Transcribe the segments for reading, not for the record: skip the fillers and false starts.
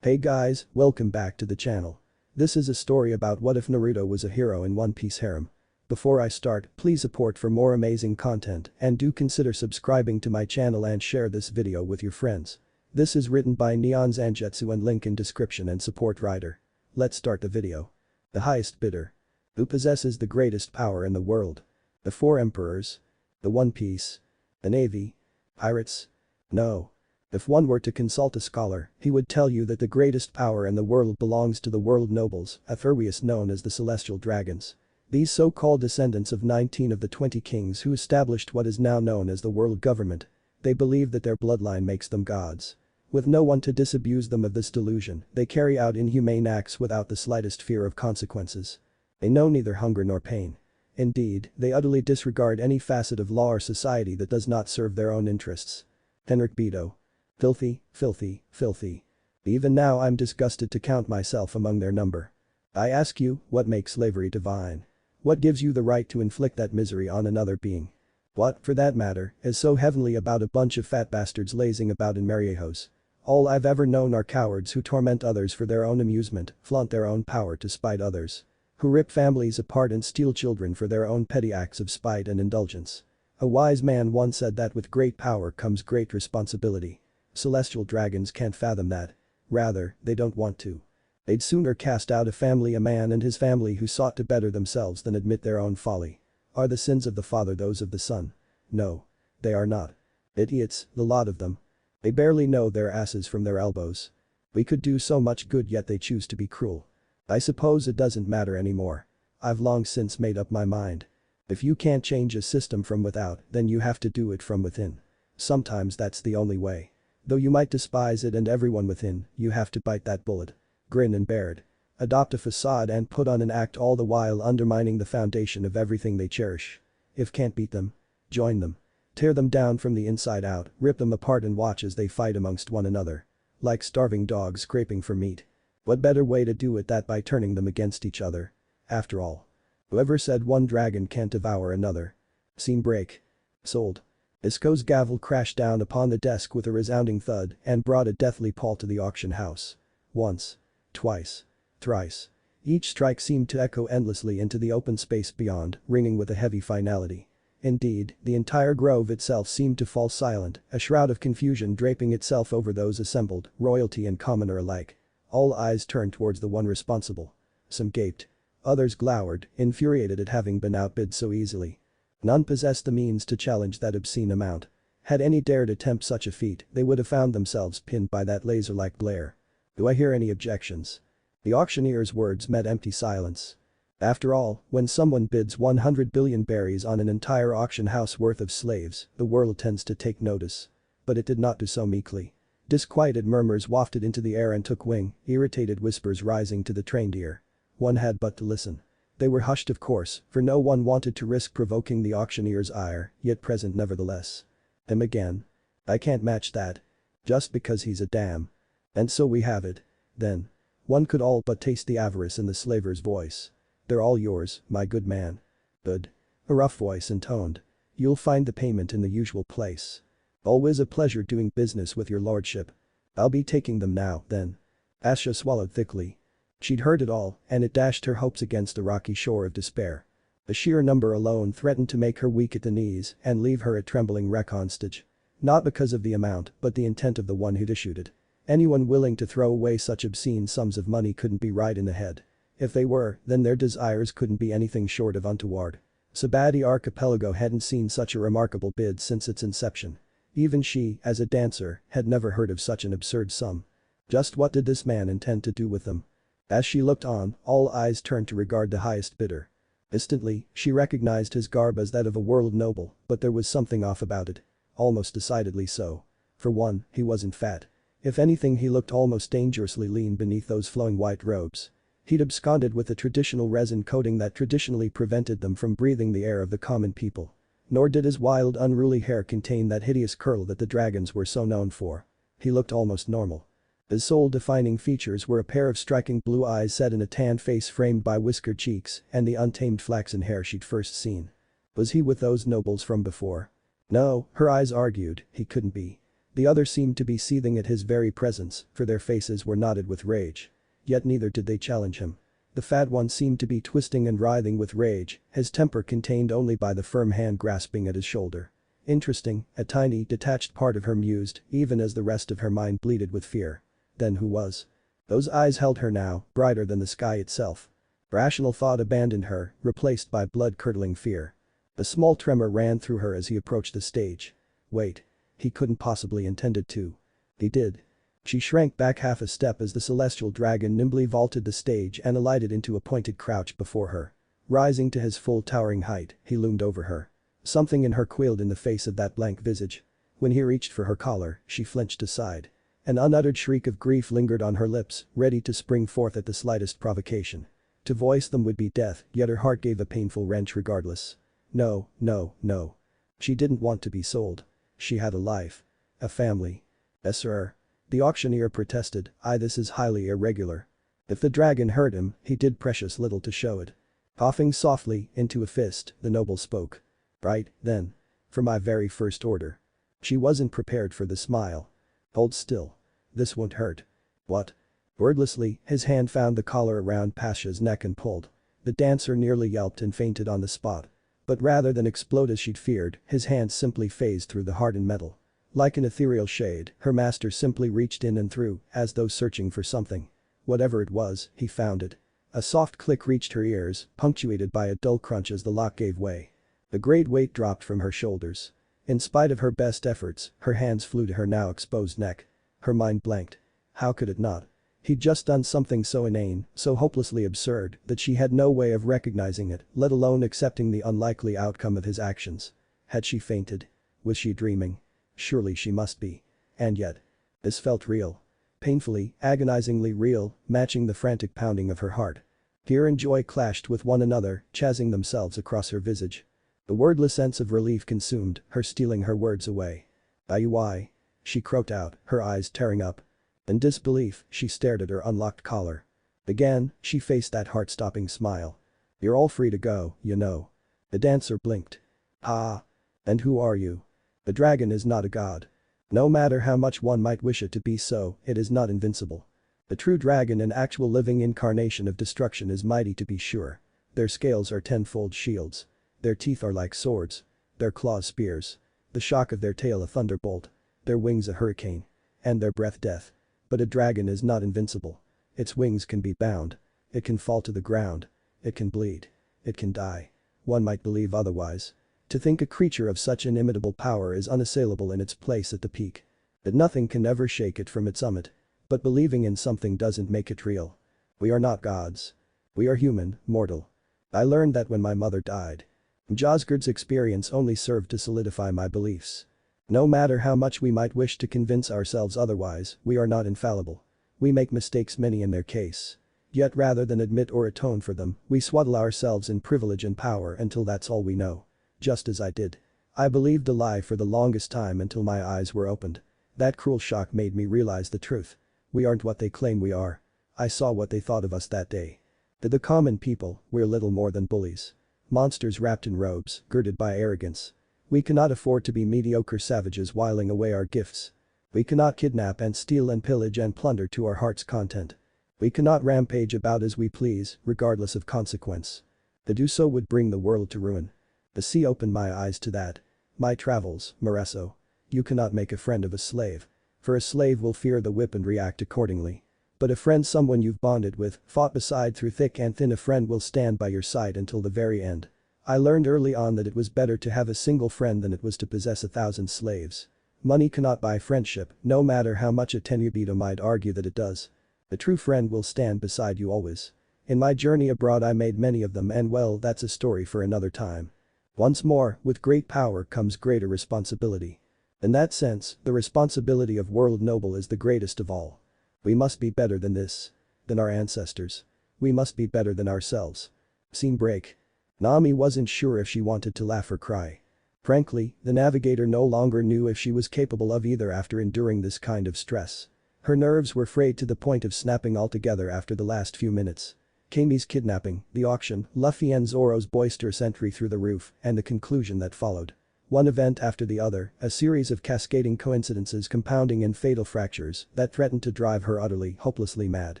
Hey guys, welcome back to the channel. This is a story about what if Naruto was a hero in One Piece harem. Before I start, please support for more amazing content and do consider subscribing to my channel and share this video with your friends. This is written by NeonZangetsu and link in description and support writer. Let's start the video. The highest bidder. Who possesses the greatest power in the world? The four emperors? The One Piece? The Navy? Pirates? No. If one were to consult a scholar, he would tell you that the greatest power in the world belongs to the world nobles, Apherius known as the Celestial Dragons. These so-called descendants of 19 of the 20 kings who established what is now known as the world government. They believe that their bloodline makes them gods. With no one to disabuse them of this delusion, they carry out inhumane acts without the slightest fear of consequences. They know neither hunger nor pain. Indeed, they utterly disregard any facet of law or society that does not serve their own interests. Henrik Beto. Filthy, filthy, filthy. Even now I'm disgusted to count myself among their number. I ask you, what makes slavery divine? What gives you the right to inflict that misery on another being? What, for that matter, is so heavenly about a bunch of fat bastards lazing about in Mariejos? All I've ever known are cowards who torment others for their own amusement, flaunt their own power to spite others. Who rip families apart and steal children for their own petty acts of spite and indulgence. A wise man once said that with great power comes great responsibility. Celestial dragons can't fathom that. Rather, they don't want to. They'd sooner cast out a man and his family who sought to better themselves than admit their own folly. Are the sins of the father those of the son? No. They are not. Idiots, the lot of them. They barely know their asses from their elbows. We could do so much good yet they choose to be cruel. I suppose it doesn't matter anymore. I've long since made up my mind. If you can't change a system from without, then you have to do it from within. Sometimes that's the only way. Though you might despise it and everyone within, you have to bite that bullet. Grin and bear it. Adopt a facade and put on an act all the while undermining the foundation of everything they cherish. If can't beat them, join them. Tear them down from the inside out, rip them apart and watch as they fight amongst one another. Like starving dogs scraping for meat. What better way to do it than by turning them against each other? After all. Whoever said one dragon can't devour another? Scene break. Sold. Isco's gavel crashed down upon the desk with a resounding thud and brought a deathly pall to the auction house. Once. Twice. Thrice. Each strike seemed to echo endlessly into the open space beyond, ringing with a heavy finality. Indeed, the entire grove itself seemed to fall silent, a shroud of confusion draping itself over those assembled, royalty and commoner alike. All eyes turned towards the one responsible. Some gaped. Others glowered, infuriated at having been outbid so easily. None possessed the means to challenge that obscene amount. Had any dared attempt such a feat, they would have found themselves pinned by that laser-like glare. Do I hear any objections? The auctioneer's words met empty silence. After all, when someone bids 100 billion berries on an entire auction house worth of slaves, the world tends to take notice. But it did not do so meekly. Disquieted murmurs wafted into the air and took wing, irritated whispers rising to the trained ear. One had but to listen. They were hushed of course, for no one wanted to risk provoking the auctioneer's ire, yet present nevertheless. Him again. I can't match that. Just because he's a dam. And so we have it. Then. One could all but taste the avarice in the slaver's voice. They're all yours, my good man. Good. A rough voice intoned. You'll find the payment in the usual place. Always a pleasure doing business with your lordship. I'll be taking them now, then. Asha swallowed thickly. She'd heard it all, and it dashed her hopes against the rocky shore of despair. The sheer number alone threatened to make her weak at the knees and leave her a trembling wreck on stage. Not because of the amount, but the intent of the one who'd issued it. Anyone willing to throw away such obscene sums of money couldn't be right in the head. If they were, then their desires couldn't be anything short of untoward. Sabati Archipelago hadn't seen such a remarkable bid since its inception. Even she, as a dancer, had never heard of such an absurd sum. Just what did this man intend to do with them? As she looked on, all eyes turned to regard the highest bidder. Instantly, she recognized his garb as that of a world noble, but there was something off about it. Almost decidedly so. For one, he wasn't fat. If anything he looked almost dangerously lean beneath those flowing white robes. He'd absconded with a traditional resin coating that traditionally prevented them from breathing the air of the common people. Nor did his wild unruly hair contain that hideous curl that the dragons were so known for. He looked almost normal. His soul-defining features were a pair of striking blue eyes set in a tan face framed by whiskered cheeks and the untamed flaxen hair she'd first seen. Was he with those nobles from before? No, her eyes argued, he couldn't be. The others seemed to be seething at his very presence, for their faces were knotted with rage. Yet neither did they challenge him. The fat one seemed to be twisting and writhing with rage, his temper contained only by the firm hand grasping at his shoulder. Interesting, a tiny, detached part of her mused, even as the rest of her mind bleated with fear. Then who was? Those eyes held her now, brighter than the sky itself. Rational thought abandoned her, replaced by blood-curdling fear. A small tremor ran through her as he approached the stage. Wait. He couldn't possibly intended to. He did. She shrank back half a step as the celestial dragon nimbly vaulted the stage and alighted into a pointed crouch before her. Rising to his full towering height, he loomed over her. Something in her quailed in the face of that blank visage. When he reached for her collar, she flinched aside. An unuttered shriek of grief lingered on her lips, ready to spring forth at the slightest provocation. To voice them would be death, yet her heart gave a painful wrench regardless. No, no, no. She didn't want to be sold. She had a life. A family. Sir. The auctioneer protested, this is highly irregular. If the dragon hurt him, he did precious little to show it. Coughing softly into a fist, the noble spoke. Right, then. For my very first order. She wasn't prepared for the smile. Hold still. This won't hurt. What? Wordlessly, his hand found the collar around Pasha's neck and pulled. The dancer nearly yelped and fainted on the spot. But rather than explode as she'd feared, his hand simply phased through the hardened metal. Like an ethereal shade, her master simply reached in and through, as though searching for something. Whatever it was, he found it. A soft click reached her ears, punctuated by a dull crunch as the lock gave way. A great weight dropped from her shoulders. In spite of her best efforts, her hands flew to her now exposed neck. Her mind blanked. How could it not? He'd just done something so inane, so hopelessly absurd, that she had no way of recognizing it, let alone accepting the unlikely outcome of his actions. Had she fainted? Was she dreaming? Surely she must be. And yet. This felt real. Painfully, agonizingly real, matching the frantic pounding of her heart. Fear and joy clashed with one another, chasing themselves across her visage. The wordless sense of relief consumed her, stealing her words away. Why? She croaked out, her eyes tearing up. In disbelief, she stared at her unlocked collar. Again, she faced that heart-stopping smile. You're all free to go, you know. The dancer blinked. Ah. And who are you? The dragon is not a god. No matter how much one might wish it to be so, it is not invincible. The true dragon, an actual living incarnation of destruction, is mighty to be sure. Their scales are tenfold shields. Their teeth are like swords. Their claws spears. The shock of their tail a thunderbolt. Their wings a hurricane. And their breath death. But a dragon is not invincible. Its wings can be bound. It can fall to the ground. It can bleed. It can die. One might believe otherwise. To think a creature of such inimitable power is unassailable in its place at the peak. That nothing can ever shake it from its summit. But believing in something doesn't make it real. We are not gods. We are human, mortal. I learned that when my mother died. Josgurd's experience only served to solidify my beliefs. No matter how much we might wish to convince ourselves otherwise, we are not infallible. We make mistakes, many in their case. Yet rather than admit or atone for them, we swaddle ourselves in privilege and power until that's all we know. Just as I did. I believed a lie for the longest time until my eyes were opened. That cruel shock made me realize the truth. We aren't what they claim we are. I saw what they thought of us that day. To the common people, we're little more than bullies. Monsters wrapped in robes, girded by arrogance. We cannot afford to be mediocre savages whiling away our gifts. We cannot kidnap and steal and pillage and plunder to our heart's content. We cannot rampage about as we please, regardless of consequence. To do so would bring the world to ruin. The sea opened my eyes to that. My travels, Moresso. You cannot make a friend of a slave. For a slave will fear the whip and react accordingly. But a friend, someone you've bonded with, fought beside through thick and thin, a friend will stand by your side until the very end. I learned early on that it was better to have a single friend than it was to possess 1,000 slaves. Money cannot buy friendship, no matter how much a tenubito might argue that it does. The true friend will stand beside you always. In my journey abroad I made many of them, and well, that's a story for another time. Once more, with great power comes greater responsibility. In that sense, the responsibility of world noble is the greatest of all. We must be better than this. Than our ancestors. We must be better than ourselves. Scene break. Nami wasn't sure if she wanted to laugh or cry. Frankly, the navigator no longer knew if she was capable of either after enduring this kind of stress. Her nerves were frayed to the point of snapping altogether after the last few minutes. Kami's kidnapping, the auction, Luffy and Zoro's boisterous entry through the roof, and the conclusion that followed. One event after the other, a series of cascading coincidences compounding in fatal fractures that threatened to drive her utterly, hopelessly mad.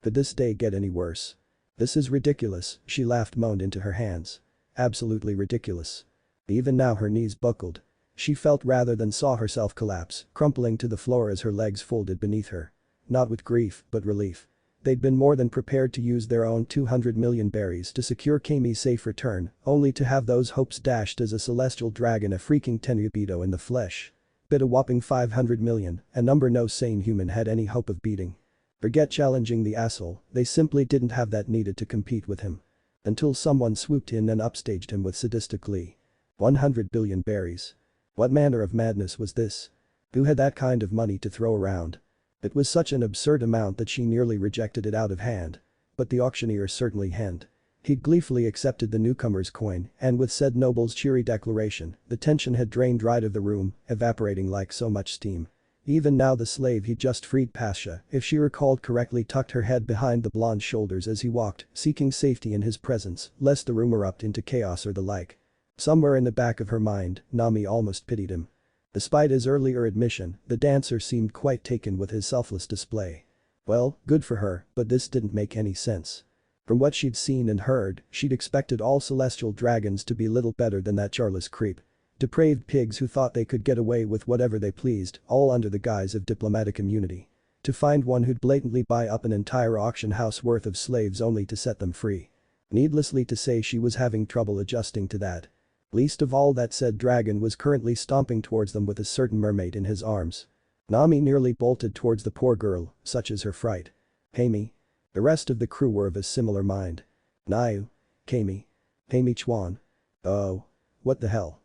Could this day get any worse? This is ridiculous, she laughed, moaned into her hands. Absolutely ridiculous. Even now her knees buckled. She felt rather than saw herself collapse, crumpling to the floor as her legs folded beneath her. Not with grief, but relief. They'd been more than prepared to use their own 200 million berries to secure Kami's safe return, only to have those hopes dashed as a celestial dragon, a freaking Tenryubito in the flesh. Bid a whopping 500 million, a number no sane human had any hope of beating. Forget challenging the asshole, they simply didn't have that needed to compete with him. Until someone swooped in and upstaged him with sadistic glee. 100 billion berries. What manner of madness was this? Who had that kind of money to throw around? It was such an absurd amount that she nearly rejected it out of hand. But the auctioneer certainly hadn't. He'd gleefully accepted the newcomer's coin, and with said noble's cheery declaration, the tension had drained right of the room, evaporating like so much steam. Even now the slave he'd just freed, Pasha, if she recalled correctly, tucked her head behind the blonde's shoulders as he walked, seeking safety in his presence, lest the room erupt into chaos or the like. Somewhere in the back of her mind, Nami almost pitied him. Despite his earlier admission, the dancer seemed quite taken with his selfless display. Well, good for her, but this didn't make any sense. From what she'd seen and heard, she'd expected all celestial dragons to be little better than that charless creep. Depraved pigs who thought they could get away with whatever they pleased, all under the guise of diplomatic immunity. To find one who'd blatantly buy up an entire auction house worth of slaves only to set them free. Needlessly to say, she was having trouble adjusting to that. Least of all that said dragon was currently stomping towards them with a certain mermaid in his arms. Nami nearly bolted towards the poor girl, such is her fright. Kami. The rest of the crew were of a similar mind. Nayu. Kami. Kami Chuan. Oh. What the hell?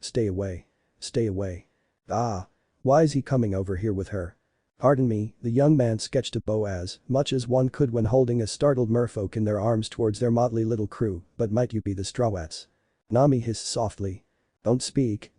Stay away. Stay away. Ah. Why is he coming over here with her? Pardon me, the young man sketched a bow as much as one could when holding a startled merfolk in their arms towards their motley little crew, but might you be the Strawats? Nami hissed softly. Don't speak,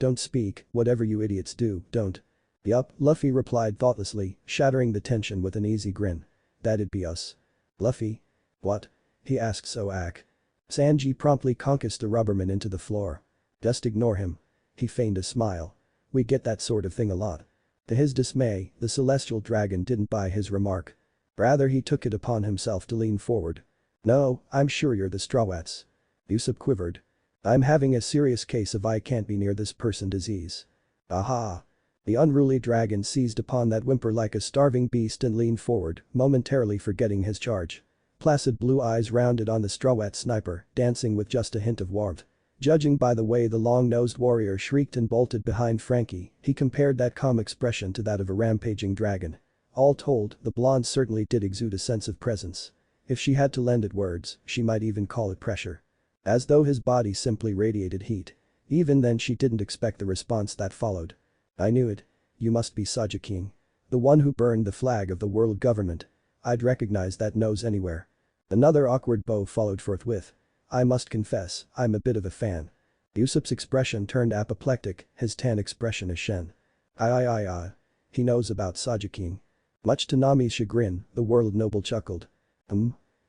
whatever you idiots do, don't. Yup, Luffy replied thoughtlessly, shattering the tension with an easy grin. That'd be us. Luffy? What? He asked Soak. Sanji promptly concussed the rubberman into the floor. Just ignore him. He feigned a smile. We get that sort of thing a lot. To his dismay, the celestial dragon didn't buy his remark. Rather, he took it upon himself to lean forward. No, I'm sure you're the Strawats. Usopp quivered. I'm having a serious case of I can't be near this person disease. Aha. The unruly dragon seized upon that whimper like a starving beast and leaned forward, momentarily forgetting his charge. Placid blue eyes rounded on the Strawat sniper, dancing with just a hint of warmth. Judging by the way the long-nosed warrior shrieked and bolted behind Frankie, he compared that calm expression to that of a rampaging dragon. All told, the blonde certainly did exude a sense of presence. If she had to lend it words, she might even call it pressure. As though his body simply radiated heat. Even then she didn't expect the response that followed. I knew it. You must be Saji-King. The one who burned the flag of the world government. I'd recognize that nose anywhere. Another awkward bow followed forthwith. I must confess, I'm a bit of a fan. Usopp's expression turned apoplectic, his tan expression a shen. He knows about Saji-King. Much to Nami's chagrin, the world noble chuckled.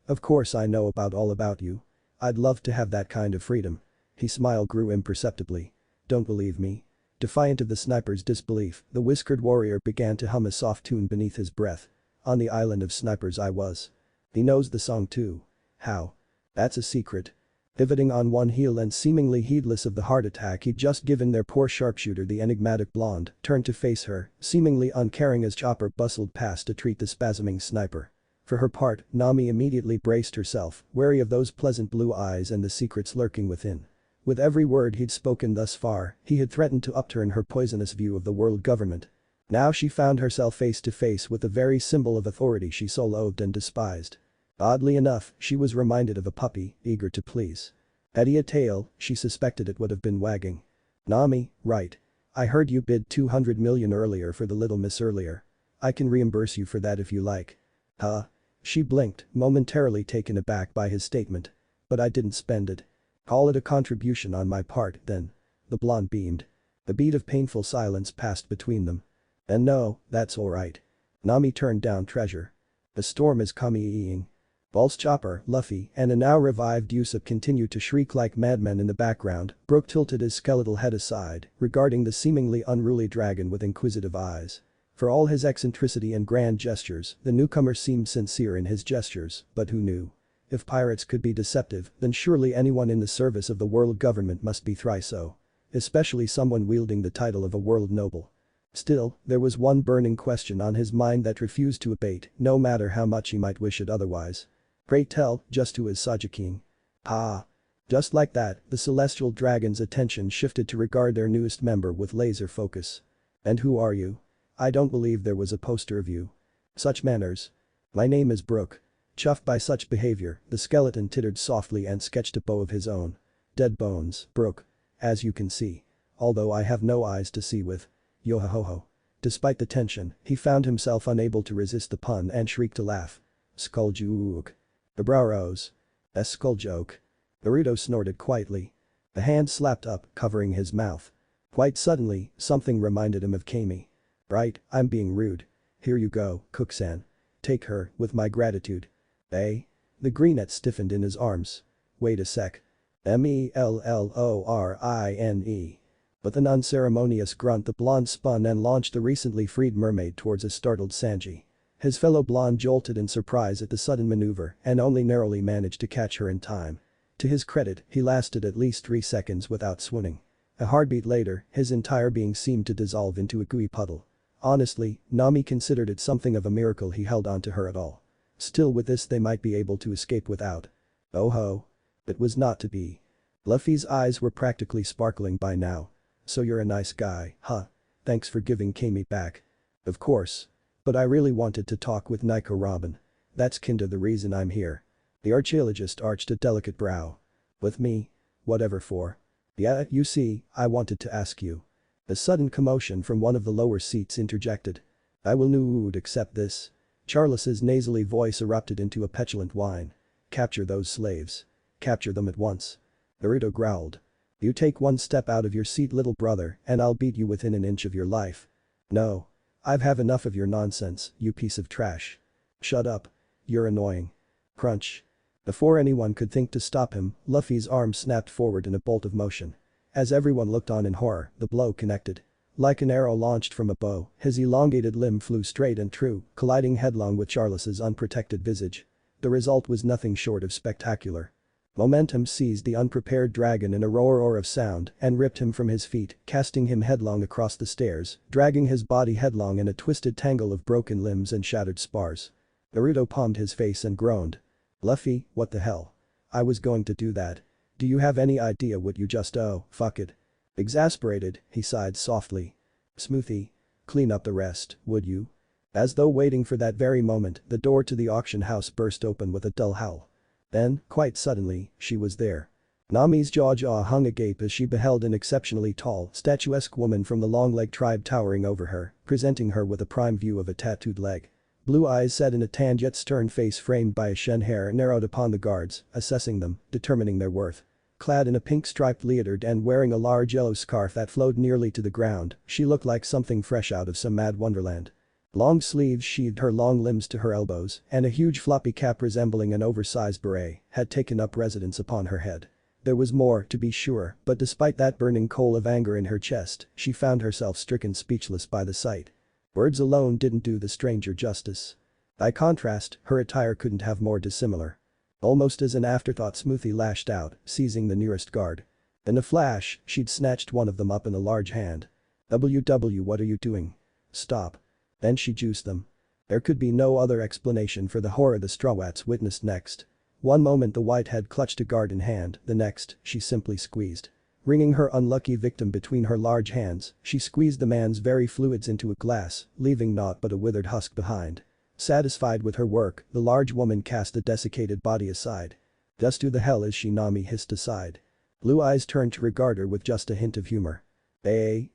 Of course I know all about you. I'd love to have that kind of freedom. His smile grew imperceptibly. Don't believe me? Defiant of the sniper's disbelief, the whiskered warrior began to hum a soft tune beneath his breath. On the island of snipers I was. He knows the song too. How? That's a secret. Pivoting on one heel and seemingly heedless of the heart attack he'd just given their poor sharpshooter, the enigmatic blonde turned to face her, seemingly uncaring as Chopper bustled past to treat the spasming sniper. For her part, Nami immediately braced herself, wary of those pleasant blue eyes and the secrets lurking within. With every word he'd spoken thus far, he had threatened to upturn her poisonous view of the world government. Now she found herself face to face with the very symbol of authority she so loathed and despised. Oddly enough, she was reminded of a puppy, eager to please. Had he a tail, she suspected it would have been wagging. Nami, right. I heard you bid 200 million earlier for the little miss earlier. I can reimburse you for that if you like. Huh? She blinked, momentarily taken aback by his statement. But I didn't spend it. Call it a contribution on my part, then. The blonde beamed. A beat of painful silence passed between them. And no, that's alright. Nami turned down treasure. A storm is coming. Pulse Chopper, Luffy, and a now revived Usopp continued to shriek like madmen in the background. Brook tilted his skeletal head aside, regarding the seemingly unruly dragon with inquisitive eyes. For all his eccentricity and grand gestures, the newcomer seemed sincere in his gestures, but who knew? If pirates could be deceptive, then surely anyone in the service of the world government must be thrice so. Especially someone wielding the title of a world noble. Still, there was one burning question on his mind that refused to abate, no matter how much he might wish it otherwise. Pray tell, just who is Saji-king? Ah. Just like that, the celestial dragon's attention shifted to regard their newest member with laser focus. And who are you? I don't believe there was a poster of you. Such manners. My name is Brook. Chuffed by such behavior, the skeleton tittered softly and sketched a bow of his own. Dead bones, Brook. As you can see. Although I have no eyes to see with. Yo-ho-ho-ho. Despite the tension, he found himself unable to resist the pun and shrieked a laugh. Skull joke. The brow rose. A skull joke. Naruto snorted quietly. A hand slapped up, covering his mouth. Quite suddenly, something reminded him of Kami. Right, I'm being rude. Here you go, Cook-san. Take her, with my gratitude. Eh? The greenette stiffened in his arms. Wait a sec. Mellorine. With an unceremonious grunt the blonde spun and launched the recently freed mermaid towards a startled Sanji. His fellow blonde jolted in surprise at the sudden maneuver and only narrowly managed to catch her in time. To his credit, he lasted at least 3 seconds without swooning. A heartbeat later, his entire being seemed to dissolve into a gooey puddle. Honestly, Nami considered it something of a miracle he held on to her at all. Still with this they might be able to escape without. Oh ho. It was not to be. Luffy's eyes were practically sparkling by now. So you're a nice guy, huh? Thanks for giving Kami back. Of course. But I really wanted to talk with Nico Robin. That's kinda the reason I'm here. The archaeologist arched a delicate brow. With me? Whatever for. Yeah, you see, I wanted to ask you. A sudden commotion from one of the lower seats interjected. I will would accept this. Charles's nasally voice erupted into a petulant whine. Capture those slaves. Capture them at once. Naruto growled. You take one step out of your seat little brother and I'll beat you within an inch of your life. No. I've had enough of your nonsense, you piece of trash. Shut up. You're annoying. Crunch. Before anyone could think to stop him, Luffy's arm snapped forward in a bolt of motion. As everyone looked on in horror, the blow connected. Like an arrow launched from a bow, his elongated limb flew straight and true, colliding headlong with Charles's unprotected visage. The result was nothing short of spectacular. Momentum seized the unprepared dragon in a roar of sound and ripped him from his feet, casting him headlong across the stairs, dragging his body headlong in a twisted tangle of broken limbs and shattered spars. Naruto palmed his face and groaned. Luffy, what the hell? I was going to do that. Do you have any idea what you just fuck it. Exasperated, he sighed softly. Smoothie. Clean up the rest, would you? As though waiting for that very moment, the door to the auction house burst open with a dull howl. Then, quite suddenly, she was there. Nami's jaw hung agape as she beheld an exceptionally tall, statuesque woman from the Long-Leg tribe towering over her, presenting her with a prime view of a tattooed leg. Blue eyes set in a tanned yet stern face framed by a shen hair narrowed upon the guards, assessing them, determining their worth. Clad in a pink striped leotard and wearing a large yellow scarf that flowed nearly to the ground, she looked like something fresh out of some mad wonderland. Long sleeves sheathed her long limbs to her elbows, and a huge floppy cap resembling an oversized beret had taken up residence upon her head. There was more, to be sure, but despite that burning coal of anger in her chest, she found herself stricken speechless by the sight. Words alone didn't do the stranger justice. By contrast, her attire couldn't have more dissimilar. Almost as an afterthought Smoothie lashed out, seizing the nearest guard. In a flash, she'd snatched one of them up in a large hand. WW, what are you doing? Stop. Then she juiced them. There could be no other explanation for the horror the Strawats witnessed next. One moment the whitehead clutched a guard in hand, the next, she simply squeezed. Wringing her unlucky victim between her large hands, she squeezed the man's very fluids into a glass, leaving naught but a withered husk behind. Satisfied with her work, the large woman cast the desiccated body aside. Just who the hell is she? Nami hissed aside. Blue eyes turned to regard her with just a hint of humor.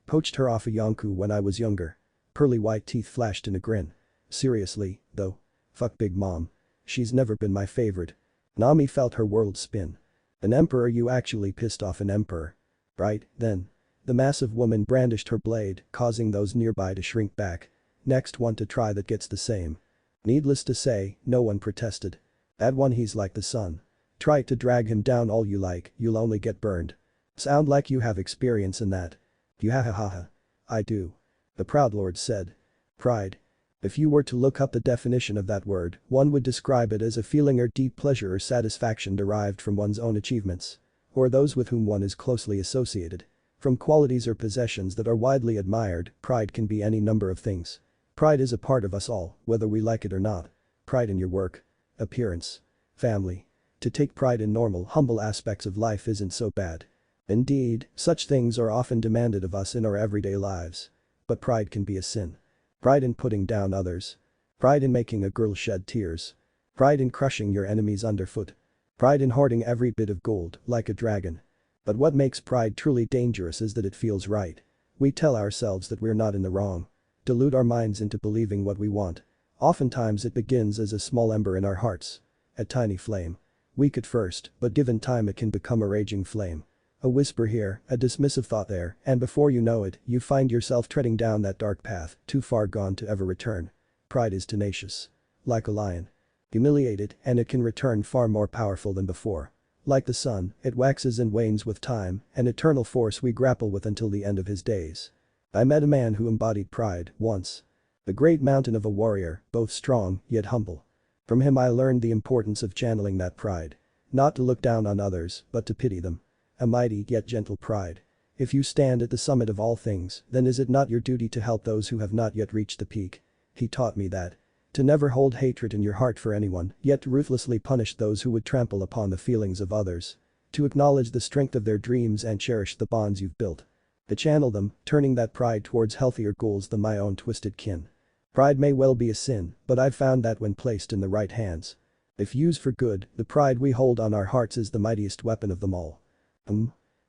Poached her off a Yonku when I was younger. Pearly white teeth flashed in a grin. Seriously, though. Fuck Big Mom. She's never been my favorite. Nami felt her world spin. An emperor? You actually pissed off an emperor. Right, then. The massive woman brandished her blade, causing those nearby to shrink back. Next one to try that gets the same. Needless to say, no one protested. That one, he's like the sun. Try to drag him down all you like, you'll only get burned. Sound like you have experience in that. You ha ha ha ha. I do. The proud lord said. Pride. If you were to look up the definition of that word, one would describe it as a feeling or deep pleasure or satisfaction derived from one's own achievements. Or those with whom one is closely associated. From qualities or possessions that are widely admired, pride can be any number of things. Pride is a part of us all, whether we like it or not. Pride in your work. Appearance. Family. To take pride in normal, humble aspects of life isn't so bad. Indeed, such things are often demanded of us in our everyday lives. But pride can be a sin. Pride in putting down others. Pride in making a girl shed tears. Pride in crushing your enemies underfoot. Pride in hoarding every bit of gold, like a dragon. But what makes pride truly dangerous is that it feels right. We tell ourselves that we're not in the wrong. Delude our minds into believing what we want. Oftentimes it begins as a small ember in our hearts. A tiny flame. Weak at first, but given time it can become a raging flame. A whisper here, a dismissive thought there, and before you know it, you find yourself treading down that dark path, too far gone to ever return. Pride is tenacious. Like a lion. Humiliate it, and it can return far more powerful than before. Like the sun, it waxes and wanes with time, an eternal force we grapple with until the end of his days. I met a man who embodied pride, once. The great mountain of a warrior, both strong, yet humble. From him I learned the importance of channeling that pride. Not to look down on others, but to pity them. A mighty yet gentle pride. If you stand at the summit of all things, then is it not your duty to help those who have not yet reached the peak? He taught me that. To never hold hatred in your heart for anyone, yet to ruthlessly punish those who would trample upon the feelings of others. To acknowledge the strength of their dreams and cherish the bonds you've built. To channel them, turning that pride towards healthier goals than my own twisted kin. Pride may well be a sin, but I've found that when placed in the right hands. If used for good, the pride we hold on our hearts is the mightiest weapon of them all.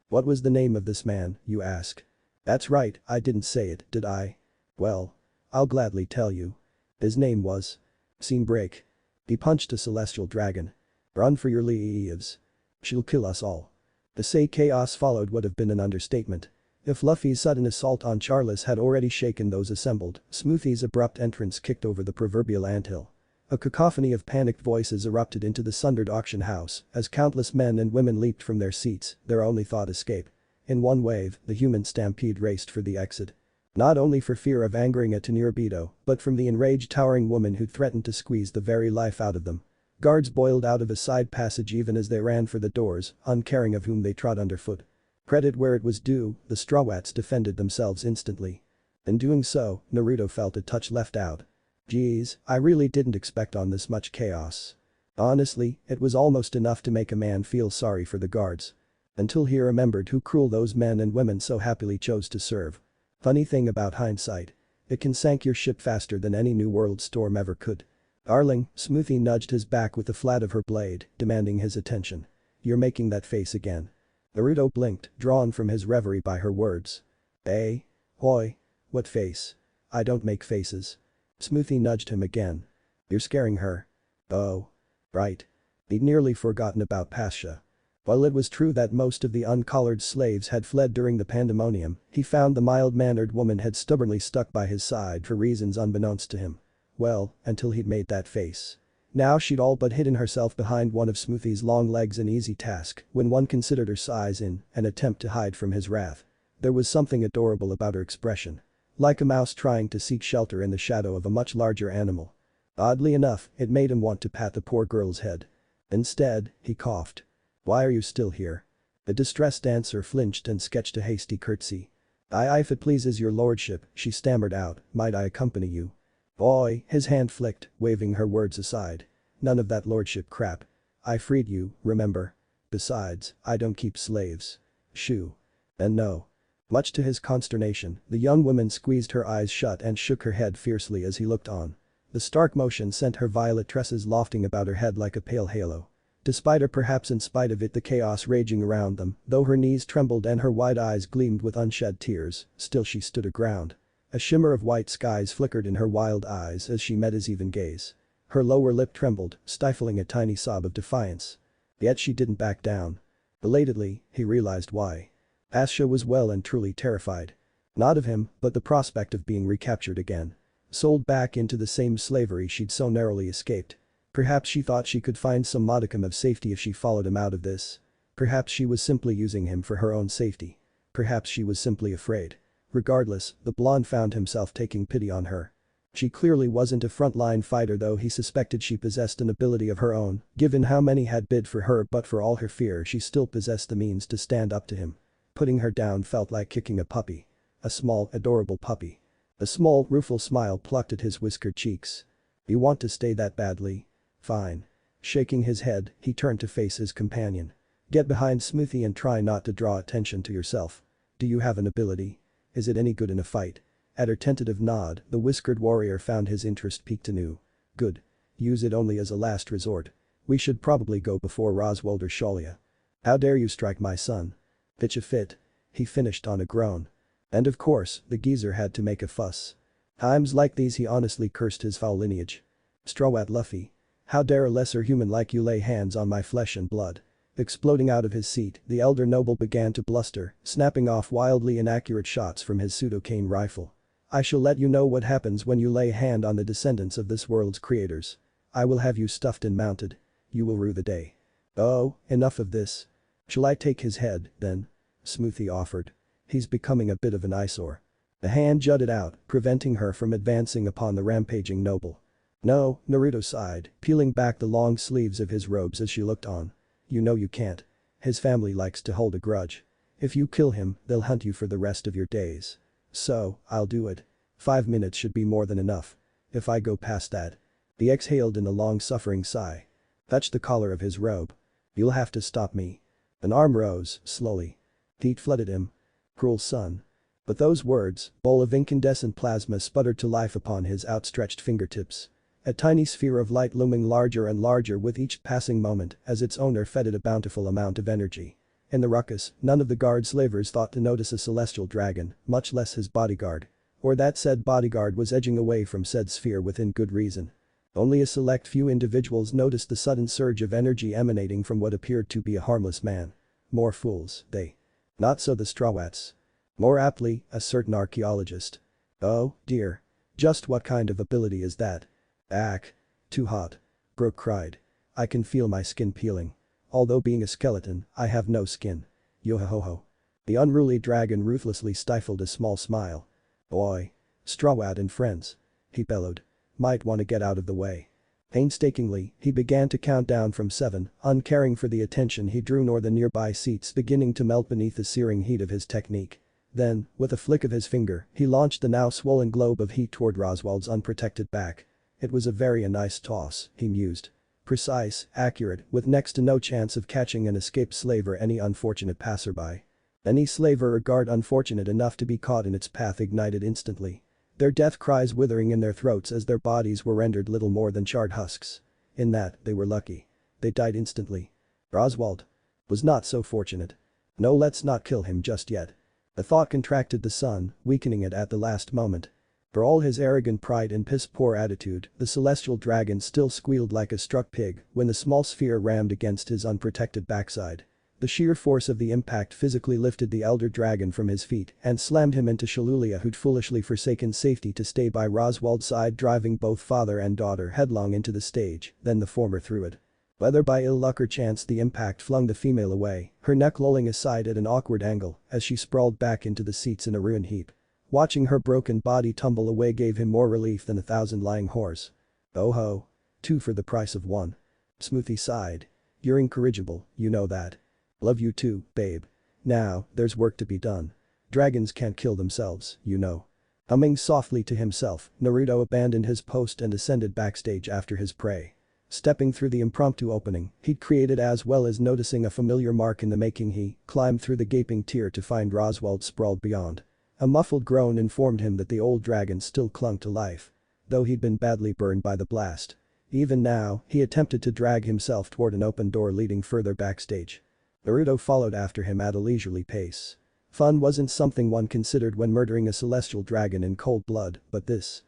What was the name of this man, you ask? That's right, I didn't say it, did I? Well. I'll gladly tell you. His name was. Scene break. He punched a celestial dragon. Run for your lives. She'll kill us all. To say chaos followed would have been an understatement. If Luffy's sudden assault on Charles had already shaken those assembled, Smoothie's abrupt entrance kicked over the proverbial anthill. A cacophony of panicked voices erupted into the sundered auction house as countless men and women leaped from their seats, their only thought escape. In one wave, the human stampede raced for the exit. Not only for fear of angering a Tenryubito, but from the enraged towering woman who threatened to squeeze the very life out of them. Guards boiled out of a side passage even as they ran for the doors, uncaring of whom they trod underfoot. Credit where it was due, the Strawwats defended themselves instantly. In doing so, Naruto felt a touch left out. Geez, I really didn't expect on this much chaos. Honestly, it was almost enough to make a man feel sorry for the guards. Until he remembered who cruel those men and women so happily chose to serve. Funny thing about hindsight. It can sink your ship faster than any New World storm ever could. Darling, Smoothie nudged his back with the flat of her blade, demanding his attention. You're making that face again. Naruto blinked, drawn from his reverie by her words. Eh? Hoi. What face? I don't make faces. Smoothie nudged him again. You're scaring her. Oh. Right. He'd nearly forgotten about Pasha. While it was true that most of the uncollared slaves had fled during the pandemonium, he found the mild-mannered woman had stubbornly stuck by his side for reasons unbeknownst to him. Well, until he'd made that face. Now she'd all but hidden herself behind one of Smoothie's long legs, an easy task when one considered her size in an attempt to hide from his wrath. There was something adorable about her expression. Like a mouse trying to seek shelter in the shadow of a much larger animal. Oddly enough, it made him want to pat the poor girl's head. Instead, he coughed. Why are you still here? The distressed dancer flinched and sketched a hasty curtsy. If it pleases your lordship, she stammered out, might I accompany you? Boy, his hand flicked, waving her words aside. None of that lordship crap. I freed you, remember? Besides, I don't keep slaves. Shoo. And no. Much to his consternation, the young woman squeezed her eyes shut and shook her head fiercely as he looked on. The stark motion sent her violet tresses lofting about her head like a pale halo. Despite or perhaps in spite of it, the chaos raging around them, though her knees trembled and her wide eyes gleamed with unshed tears, still she stood her ground. A shimmer of white skies flickered in her wild eyes as she met his even gaze. Her lower lip trembled, stifling a tiny sob of defiance. Yet she didn't back down. Belatedly, he realized why. Asha was well and truly terrified. Not of him, but the prospect of being recaptured again. Sold back into the same slavery she'd so narrowly escaped. Perhaps she thought she could find some modicum of safety if she followed him out of this. Perhaps she was simply using him for her own safety. Perhaps she was simply afraid. Regardless, the blonde found himself taking pity on her. She clearly wasn't a frontline fighter, though he suspected she possessed an ability of her own, given how many had bid for her, but for all her fear she still possessed the means to stand up to him. Putting her down felt like kicking a puppy. A small, adorable puppy. A small, rueful smile plucked at his whiskered cheeks. You want to stay that badly? Fine. Shaking his head, he turned to face his companion. Get behind Smoothie and try not to draw attention to yourself. Do you have an ability? Is it any good in a fight? At her tentative nod, the whiskered warrior found his interest piqued anew. Good. Use it only as a last resort. We should probably go before Roswald or Shalia. How dare you strike my son? Pitch a fit. He finished on a groan. And of course, the geezer had to make a fuss. Times like these he honestly cursed his foul lineage. Straw at Luffy. How dare a lesser human like you lay hands on my flesh and blood? Exploding out of his seat, the elder noble began to bluster, snapping off wildly inaccurate shots from his pseudo-cane rifle. I shall let you know what happens when you lay hand on the descendants of this world's creators. I will have you stuffed and mounted. You will rue the day. Oh, enough of this. Shall I take his head, then? Smoothie offered. He's becoming a bit of an eyesore. A hand jutted out, preventing her from advancing upon the rampaging noble. No, Naruto sighed, peeling back the long sleeves of his robes as she looked on. You know you can't. His family likes to hold a grudge. If you kill him, they'll hunt you for the rest of your days. So, I'll do it. 5 minutes should be more than enough. If I go past that. He exhaled in a long-suffering sigh. Touched the collar of his robe. You'll have to stop me. An arm rose, slowly. Heat flooded him. Cruel son. But those words, bowl of incandescent plasma sputtered to life upon his outstretched fingertips. A tiny sphere of light looming larger and larger with each passing moment as its owner fed it a bountiful amount of energy. In the ruckus, none of the guard slavers thought to notice a celestial dragon, much less his bodyguard. Or that said bodyguard was edging away from said sphere within good reason. Only a select few individuals noticed the sudden surge of energy emanating from what appeared to be a harmless man. More fools, they. Not so the Strawats. More aptly, a certain archaeologist. Oh, dear. Just what kind of ability is that? Ack. Too hot. Brooke cried. I can feel my skin peeling. Although being a skeleton, I have no skin. Yo-ho-ho-ho. The unruly dragon ruthlessly stifled a small smile. Oi. Strawat and friends. He bellowed. Might want to get out of the way. Painstakingly, he began to count down from 7, uncaring for the attention he drew nor the nearby seats beginning to melt beneath the searing heat of his technique. Then, with a flick of his finger, he launched the now swollen globe of heat toward Roswald's unprotected back. It was a very nice toss, he mused. Precise, accurate, with next to no chance of catching an escaped slave or any unfortunate passerby. Any slave or guard unfortunate enough to be caught in its path ignited instantly. Their death cries withering in their throats as their bodies were rendered little more than charred husks. In that, they were lucky. They died instantly. Roswald was not so fortunate. No, let's not kill him just yet. The thought contracted the sun, weakening it at the last moment. For all his arrogant pride and piss-poor attitude, the celestial dragon still squealed like a struck pig when the small sphere rammed against his unprotected backside. The sheer force of the impact physically lifted the elder dragon from his feet and slammed him into Shalulia, who'd foolishly forsaken safety to stay by Roswald's side, driving both father and daughter headlong into the stage, then the former threw it. Whether by ill luck or chance the impact flung the female away, her neck lolling aside at an awkward angle as she sprawled back into the seats in a ruined heap. Watching her broken body tumble away gave him more relief than 1,000 lying whores. Oh ho. 2 for the price of 1. Smoothie sighed. You're incorrigible, you know that. Love you too, babe. Now, there's work to be done. Dragons can't kill themselves, you know. Humming softly to himself, Naruto abandoned his post and ascended backstage after his prey. Stepping through the impromptu opening he'd created, as well as noticing a familiar mark in the making, he climbed through the gaping tear to find Roswald sprawled beyond. A muffled groan informed him that the old dragon still clung to life. Though he'd been badly burned by the blast. Even now, he attempted to drag himself toward an open door leading further backstage. Naruto followed after him at a leisurely pace. Fun wasn't something one considered when murdering a celestial dragon in cold blood, but this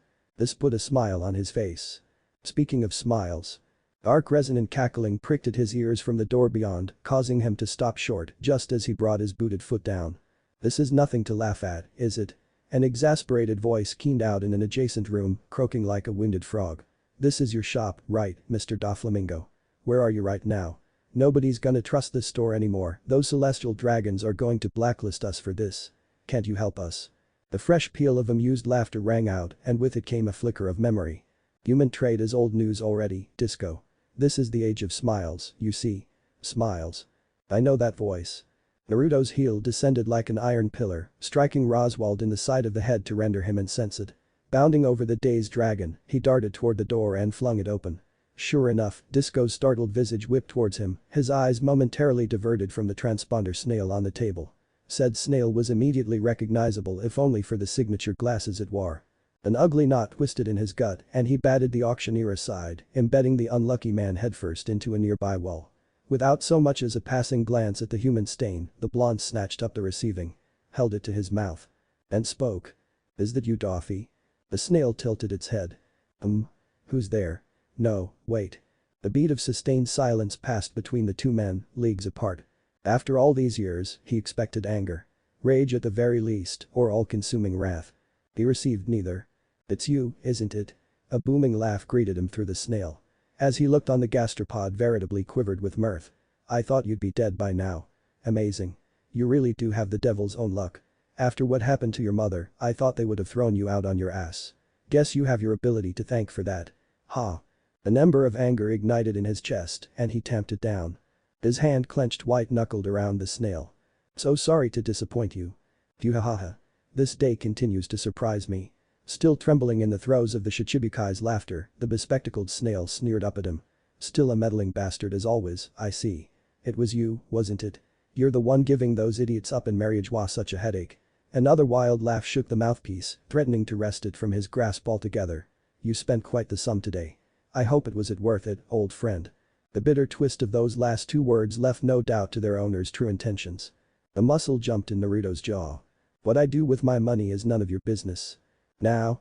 put a smile on his face. Speaking of smiles. Dark resonant cackling pricked at his ears from the door beyond, causing him to stop short just as he brought his booted foot down. This is nothing to laugh at, is it? An exasperated voice keened out in an adjacent room, croaking like a winded frog. This is your shop, right, Mr. Doflamingo? Where are you right now? Nobody's gonna trust this store anymore, those celestial dragons are going to blacklist us for this. Can't you help us? The fresh peal of amused laughter rang out and with it came a flicker of memory. Human trade is old news already, Disco. This is the age of smiles, you see. Smiles. I know that voice. Naruto's heel descended like an iron pillar, striking Roswald in the side of the head to render him insensate. Bounding over the dazed dragon, he darted toward the door and flung it open. Sure enough, Disco's startled visage whipped towards him, his eyes momentarily diverted from the transponder snail on the table. Said snail was immediately recognizable if only for the signature glasses it wore. An ugly knot twisted in his gut and he batted the auctioneer aside, embedding the unlucky man headfirst into a nearby wall. Without so much as a passing glance at the human stain, the blonde snatched up the receiving. Held it to his mouth. And spoke. Is that you, Doffy? The snail tilted its head. Who's there? No, wait. A beat of sustained silence passed between the two men, leagues apart. After all these years, he expected anger. Rage at the very least, or all-consuming wrath. He received neither. It's you, isn't it? A booming laugh greeted him through the snail. As he looked on the gastropod veritably quivered with mirth. I thought you'd be dead by now. Amazing. You really do have the devil's own luck. After what happened to your mother, I thought they would have thrown you out on your ass. Guess you have your ability to thank for that. Ha. An ember of anger ignited in his chest and he tamped it down. His hand clenched white-knuckled around the snail. So sorry to disappoint you. Yuhahaha. This day continues to surprise me. Still trembling in the throes of the Shichibukai's laughter, the bespectacled snail sneered up at him. Still a meddling bastard as always, I see. It was you, wasn't it? You're the one giving those idiots up in Mariajois such a headache. Another wild laugh shook the mouthpiece, threatening to wrest it from his grasp altogether. You spent quite the sum today. I hope it was worth it, old friend. The bitter twist of those last two words left no doubt to their owner's true intentions. A muscle jumped in Naruto's jaw. What I do with my money is none of your business. Now,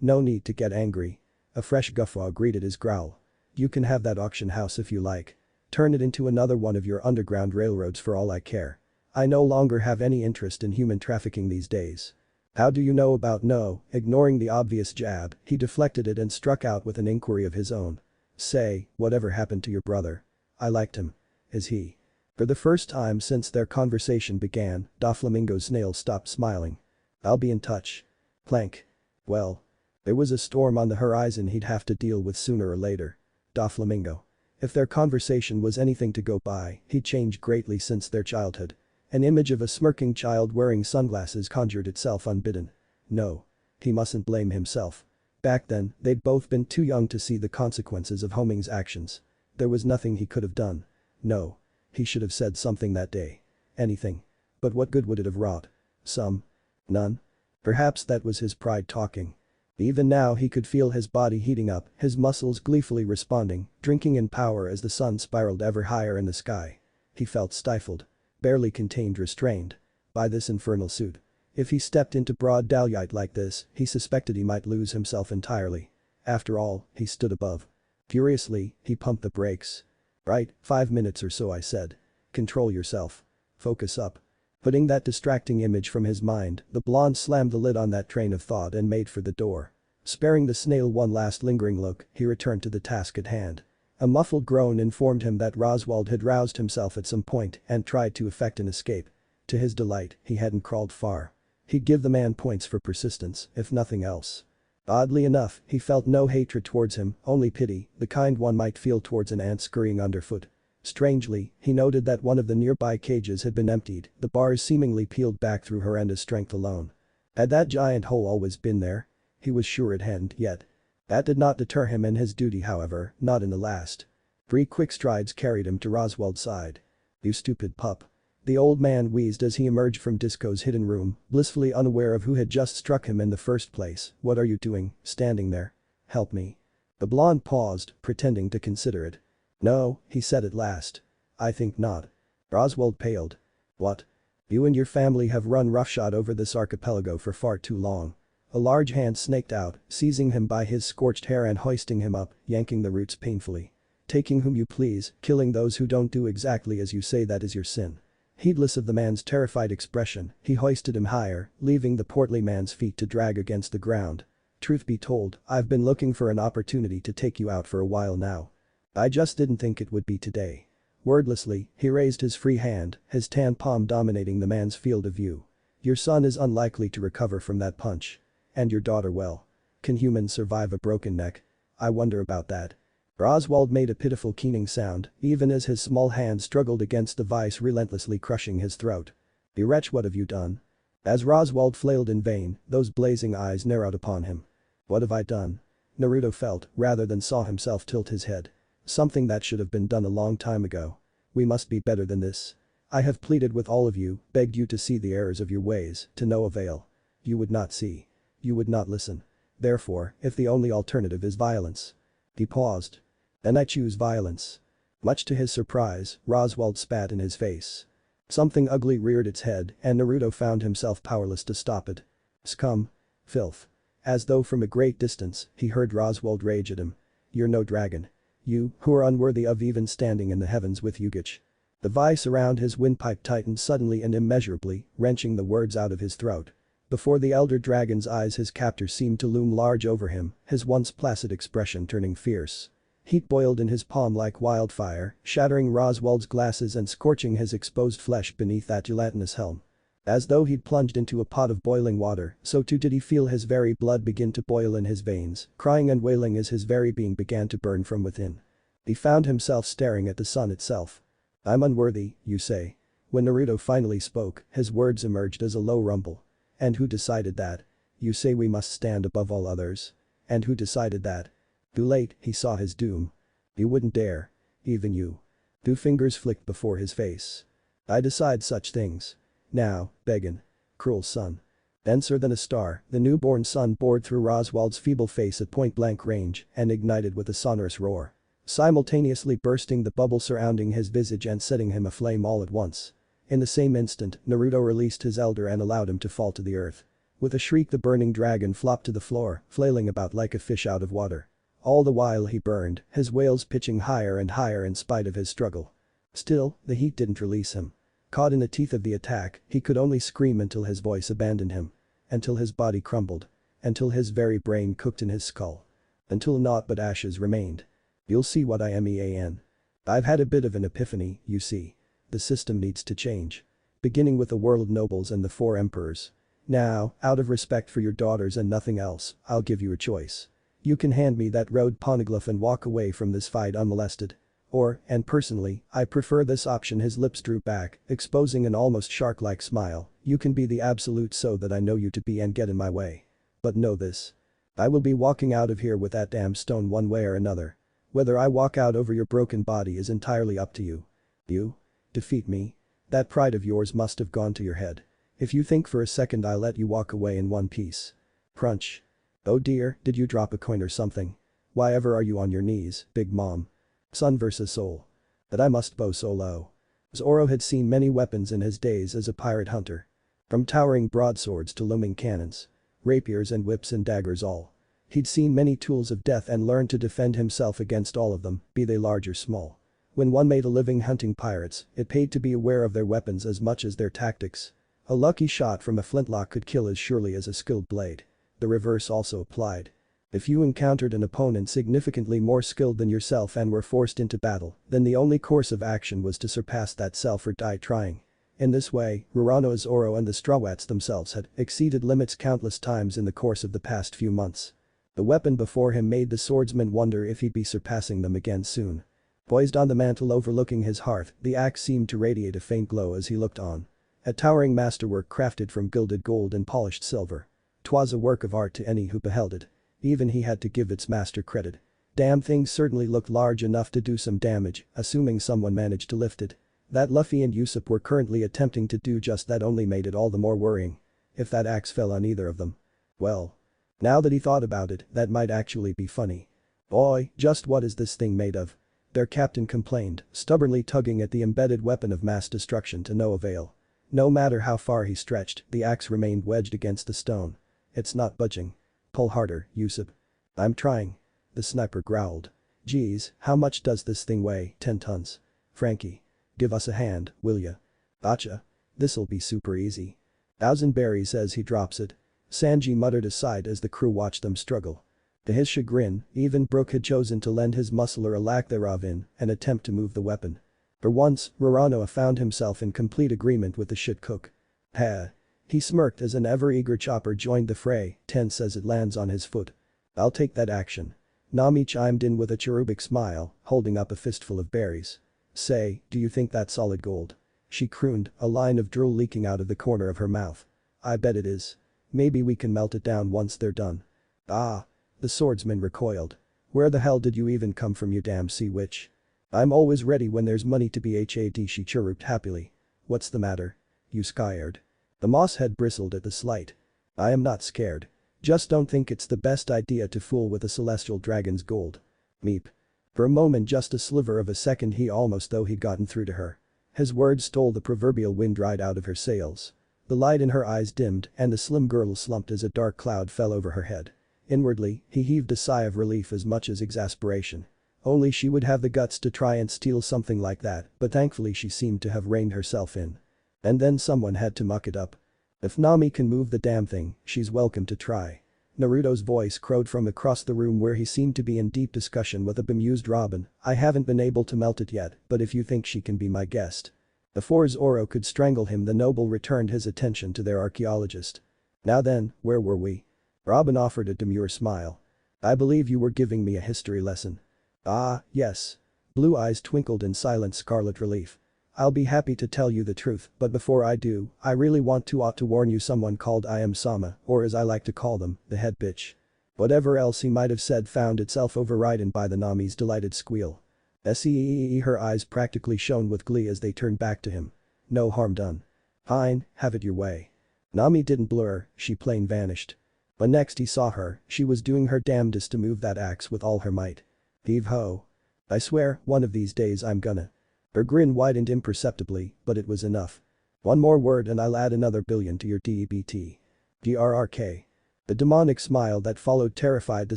no need to get angry. A fresh guffaw greeted his growl. You can have that auction house if you like. Turn it into another one of your underground railroads for all I care. I no longer have any interest in human trafficking these days. How do you know about no? Ignoring the obvious jab, he deflected it and struck out with an inquiry of his own. Say, whatever happened to your brother? I liked him. Is he? For the first time since their conversation began, Doflamingo's snail stopped smiling. I'll be in touch. Plank. Well. There was a storm on the horizon he'd have to deal with sooner or later. Doflamingo. If their conversation was anything to go by, he'd changed greatly since their childhood. An image of a smirking child wearing sunglasses conjured itself unbidden. No. He mustn't blame himself. Back then, they'd both been too young to see the consequences of Homing's actions. There was nothing he could have done. No. He should have said something that day. Anything. But what good would it have wrought? Some. None. Perhaps that was his pride talking. Even now he could feel his body heating up, his muscles gleefully responding, drinking in power as the sun spiraled ever higher in the sky. He felt stifled. Barely contained restrained. By this infernal suit. If he stepped into broad daylight like this, he suspected he might lose himself entirely. After all, he stood above. Furiously, he pumped the brakes. Right, 5 minutes or so I said. Control yourself. Focus up. Putting that distracting image from his mind, the blonde slammed the lid on that train of thought and made for the door. Sparing the snail one last lingering look, he returned to the task at hand. A muffled groan informed him that Roswald had roused himself at some point and tried to effect an escape. To his delight, he hadn't crawled far. He'd give the man points for persistence, if nothing else. Oddly enough, he felt no hatred towards him, only pity, the kind one might feel towards an ant scurrying underfoot. Strangely, he noted that one of the nearby cages had been emptied, the bars seemingly peeled back through horrendous strength alone. Had that giant hole always been there? He was sure it hadn't yet. That did not deter him in his duty however, not in the last. 3 quick strides carried him to Roswald's side. You stupid pup. The old man wheezed as he emerged from Disco's hidden room, blissfully unaware of who had just struck him in the first place. What are you doing, standing there? Help me. The blonde paused, pretending to consider it. No, he said at last. I think not. Roswald paled. What? You and your family have run roughshod over this archipelago for far too long. A large hand snaked out, seizing him by his scorched hair and hoisting him up, yanking the roots painfully. Taking whom you please, killing those who don't do exactly as you say, that is your sin. Heedless of the man's terrified expression, he hoisted him higher, leaving the portly man's feet to drag against the ground. Truth be told, I've been looking for an opportunity to take you out for a while now. I just didn't think it would be today." Wordlessly, he raised his free hand, his tan palm dominating the man's field of view. "Your son is unlikely to recover from that punch. And your daughter, well. Can humans survive a broken neck? I wonder about that." Oswald made a pitiful keening sound, even as his small hand struggled against the vice relentlessly crushing his throat. "You wretch, what have you done?" As Roswald flailed in vain, those blazing eyes narrowed upon him. "What have I done?" Naruto felt, rather than saw himself tilt his head. "Something that should have been done a long time ago. We must be better than this. I have pleaded with all of you, begged you to see the errors of your ways, to no avail. You would not see. You would not listen. Therefore, if the only alternative is violence." He paused. "Then I choose violence." Much to his surprise, Roswald spat in his face. Something ugly reared its head and Naruto found himself powerless to stop it. "Scum. Filth." As though from a great distance, he heard Roswald rage at him. "You're no dragon. You, who are unworthy of even standing in the heavens with Yugich." The vice around his windpipe tightened suddenly and immeasurably, wrenching the words out of his throat. Before the elder dragon's eyes his captor seemed to loom large over him, his once placid expression turning fierce. Heat boiled in his palm like wildfire, shattering Roswald's glasses and scorching his exposed flesh beneath that gelatinous helm. As though he'd plunged into a pot of boiling water, so too did he feel his very blood begin to boil in his veins, crying and wailing as his very being began to burn from within. He found himself staring at the sun itself. "I'm unworthy, you say?" When Naruto finally spoke, his words emerged as a low rumble. "And who decided that? You say we must stand above all others. And who decided that?" Too late, he saw his doom. "You wouldn't dare. Even you." Two fingers flicked before his face. "I decide such things. Now, beggin'. Cruel son." Denser than a star, the newborn sun bored through Roswald's feeble face at point-blank range and ignited with a sonorous roar. Simultaneously bursting the bubble surrounding his visage and setting him aflame all at once. In the same instant, Naruto released his elder and allowed him to fall to the earth. With a shriek the burning dragon flopped to the floor, flailing about like a fish out of water. All the while he burned, his wails pitching higher and higher in spite of his struggle. Still, the heat didn't release him. Caught in the teeth of the attack, he could only scream until his voice abandoned him. Until his body crumbled. Until his very brain cooked in his skull. Until naught but ashes remained. "You'll see what I mean. I've had a bit of an epiphany, you see. The system needs to change. Beginning with the world nobles and the 4 emperors. Now, out of respect for your daughters and nothing else, I'll give you a choice. You can hand me that road Poneglyph and walk away from this fight unmolested. Or, and personally, I prefer this option." His lips drew back, exposing an almost shark-like smile. "You can be the absolute so that I know you to be and get in my way. But know this. I will be walking out of here with that damn stone one way or another. Whether I walk out over your broken body is entirely up to you. You? Defeat me? That pride of yours must have gone to your head. If you think for a second I'll let you walk away in one piece." Crunch. "Oh dear, did you drop a coin or something? Why ever are you on your knees, Big Mom? Son versus soul. That I must bow so low." Zoro had seen many weapons in his days as a pirate hunter. From towering broadswords to looming cannons. Rapiers and whips and daggers all. He'd seen many tools of death and learned to defend himself against all of them, be they large or small. When one made a living hunting pirates, it paid to be aware of their weapons as much as their tactics. A lucky shot from a flintlock could kill as surely as a skilled blade. The reverse also applied. If you encountered an opponent significantly more skilled than yourself and were forced into battle, then the only course of action was to surpass that self or die trying. In this way, Rurouni Zoro and the Strawats themselves had exceeded limits countless times in the course of the past few months. The weapon before him made the swordsman wonder if he'd be surpassing them again soon. Poised on the mantle overlooking his hearth, the axe seemed to radiate a faint glow as he looked on. A towering masterwork crafted from gilded gold and polished silver. 'Twas a work of art to any who beheld it. Even he had to give its master credit. Damn thing certainly looked large enough to do some damage, assuming someone managed to lift it. That Luffy and Usopp were currently attempting to do just that only made it all the more worrying. If that axe fell on either of them. Well. Now that he thought about it, that might actually be funny. "Boy, just what is this thing made of?" their captain complained, stubbornly tugging at the embedded weapon of mass destruction to no avail. No matter how far he stretched, the axe remained wedged against the stone. "It's not budging. Pull harder, Usopp." "I'm trying." The sniper growled. "Geez, how much does this thing weigh? 10 tons. Frankie. Give us a hand, will ya?" "Gotcha. This'll be super easy." "Thousand berries," as he drops it. Sanji muttered aside as the crew watched them struggle. To his chagrin, even Brook had chosen to lend his muscle or a lack thereof in an attempt to move the weapon. For once, Roronoa found himself in complete agreement with the shit cook. Ha. He smirked as an ever-eager Chopper joined the fray, tense as it lands on his foot. I'll take that action. Nami chimed in with a cherubic smile, holding up a fistful of berries. Say, do you think that's solid gold? She crooned, a line of drool leaking out of the corner of her mouth. I bet it is. Maybe we can melt it down once they're done. Ah. The swordsman recoiled. Where the hell did you even come from, you damn sea witch? I'm always ready when there's money to be had, she chirruped happily. What's the matter? You scared? The moss head bristled at the slight. I am not scared. Just don't think it's the best idea to fool with a celestial dragon's gold. Meep. For a moment, just a sliver of a second, he almost thought he'd gotten through to her. His words stole the proverbial wind right out of her sails. The light in her eyes dimmed and the slim girl slumped as a dark cloud fell over her head. Inwardly, he heaved a sigh of relief as much as exasperation. Only she would have the guts to try and steal something like that, but thankfully she seemed to have reined herself in. And then someone had to muck it up. If Nami can move the damn thing, she's welcome to try. Naruto's voice crowed from across the room where he seemed to be in deep discussion with a bemused Robin. I haven't been able to melt it yet, but if you think she can be my guest. Before Zoro could strangle him, the noble returned his attention to their archaeologist. Now then, where were we? Robin offered a demure smile. I believe you were giving me a history lesson. Ah, yes. Blue eyes twinkled in silent scarlet relief. I'll be happy to tell you the truth, but before I do, I really ought to warn you, someone called I am Sama, or as I like to call them, the head bitch. Whatever else he might have said found itself overridden by the Nami's delighted squeal. Her eyes practically shone with glee as they turned back to him. No harm done. Fine, have it your way. Nami didn't blur, she plain vanished. When next he saw her, she was doing her damnedest to move that axe with all her might. Heave-ho. I swear, one of these days I'm gonna. Her grin widened imperceptibly, but it was enough. One more word and I'll add another billion to your DEBT. GRRK. The demonic smile that followed terrified the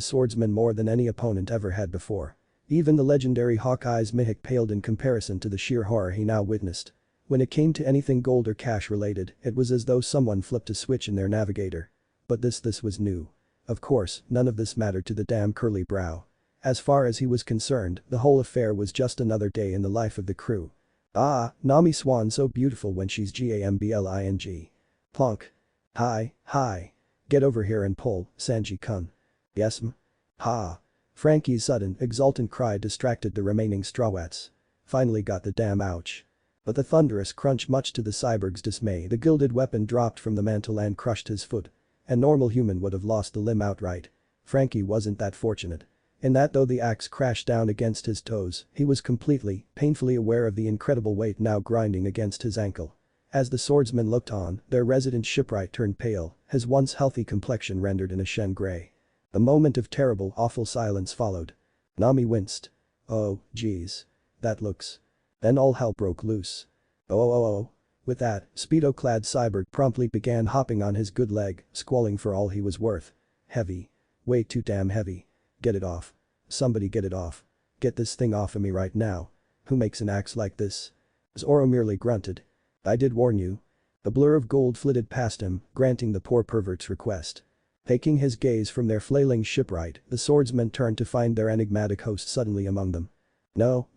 swordsman more than any opponent ever had before. Even the legendary Hawkeye's mihik paled in comparison to the sheer horror he now witnessed. When it came to anything gold or cash related, it was as though someone flipped a switch in their navigator. But this was new. Of course, none of this mattered to the damn curly brow. As far as he was concerned, the whole affair was just another day in the life of the crew. Ah, Nami Swan so beautiful when she's gambling. Plonk. Hi. Get over here and pull, Sanji-kun. Yes'm. Ha. Frankie's sudden, exultant cry distracted the remaining strawwats. Finally got the damn ouch. But the thunderous crunch, much to the cyborg's dismay, the gilded weapon dropped from the mantle and crushed his foot. A normal human would have lost the limb outright. Frankie wasn't that fortunate. In that though the axe crashed down against his toes, he was completely, painfully aware of the incredible weight now grinding against his ankle. As the swordsman looked on, their resident shipwright turned pale, his once healthy complexion rendered in a shen gray. A moment of terrible, awful silence followed. Nami winced. Oh, geez. That looks. Then all hell broke loose. Oh. With that, Speedo-clad cyborg promptly began hopping on his good leg, squalling for all he was worth. Heavy. Way too damn heavy. Get it off. Somebody get it off. Get this thing off of me right now. Who makes an axe like this? Zoro merely grunted. I did warn you. A blur of gold flitted past him, granting the poor pervert's request. Taking his gaze from their flailing shipwright, the swordsmen turned to find their enigmatic host suddenly among them. No.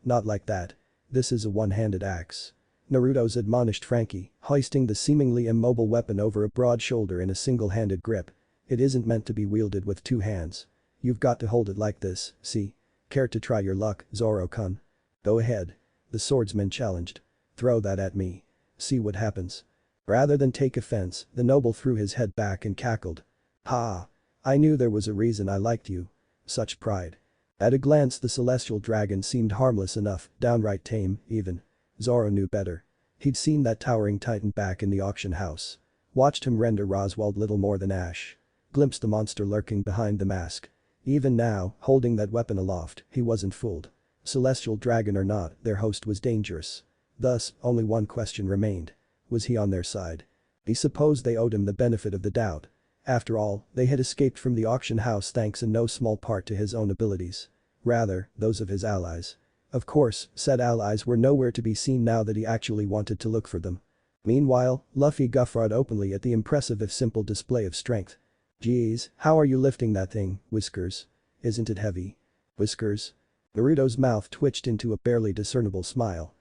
Not like that. This is a one-handed axe. Naruto's admonished Frankie, hoisting the seemingly immobile weapon over a broad shoulder in a single-handed grip. It isn't meant to be wielded with two hands. You've got to hold it like this, see? Care to try your luck, Zoro-kun? Go ahead. The swordsman challenged. Throw that at me. See what happens. Rather than take offense, the noble threw his head back and cackled. Ha! I knew there was a reason I liked you. Such pride. At a glance the celestial dragon seemed harmless enough, downright tame, even. Zoro knew better. He'd seen that towering titan back in the auction house. Watched him render Roswald little more than ash. Glimpsed the monster lurking behind the mask. Even now, holding that weapon aloft, he wasn't fooled. Celestial dragon or not, their host was dangerous. Thus, only one question remained. Was he on their side? He supposed they owed him the benefit of the doubt. After all, they had escaped from the auction house thanks in no small part to his own abilities. Rather, those of his allies. Of course, said allies were nowhere to be seen now that he actually wanted to look for them. Meanwhile, Luffy guffawed openly at the impressive if simple display of strength. Geez, how are you lifting that thing, Whiskers? Isn't it heavy? Whiskers? Naruto's mouth twitched into a barely discernible smile.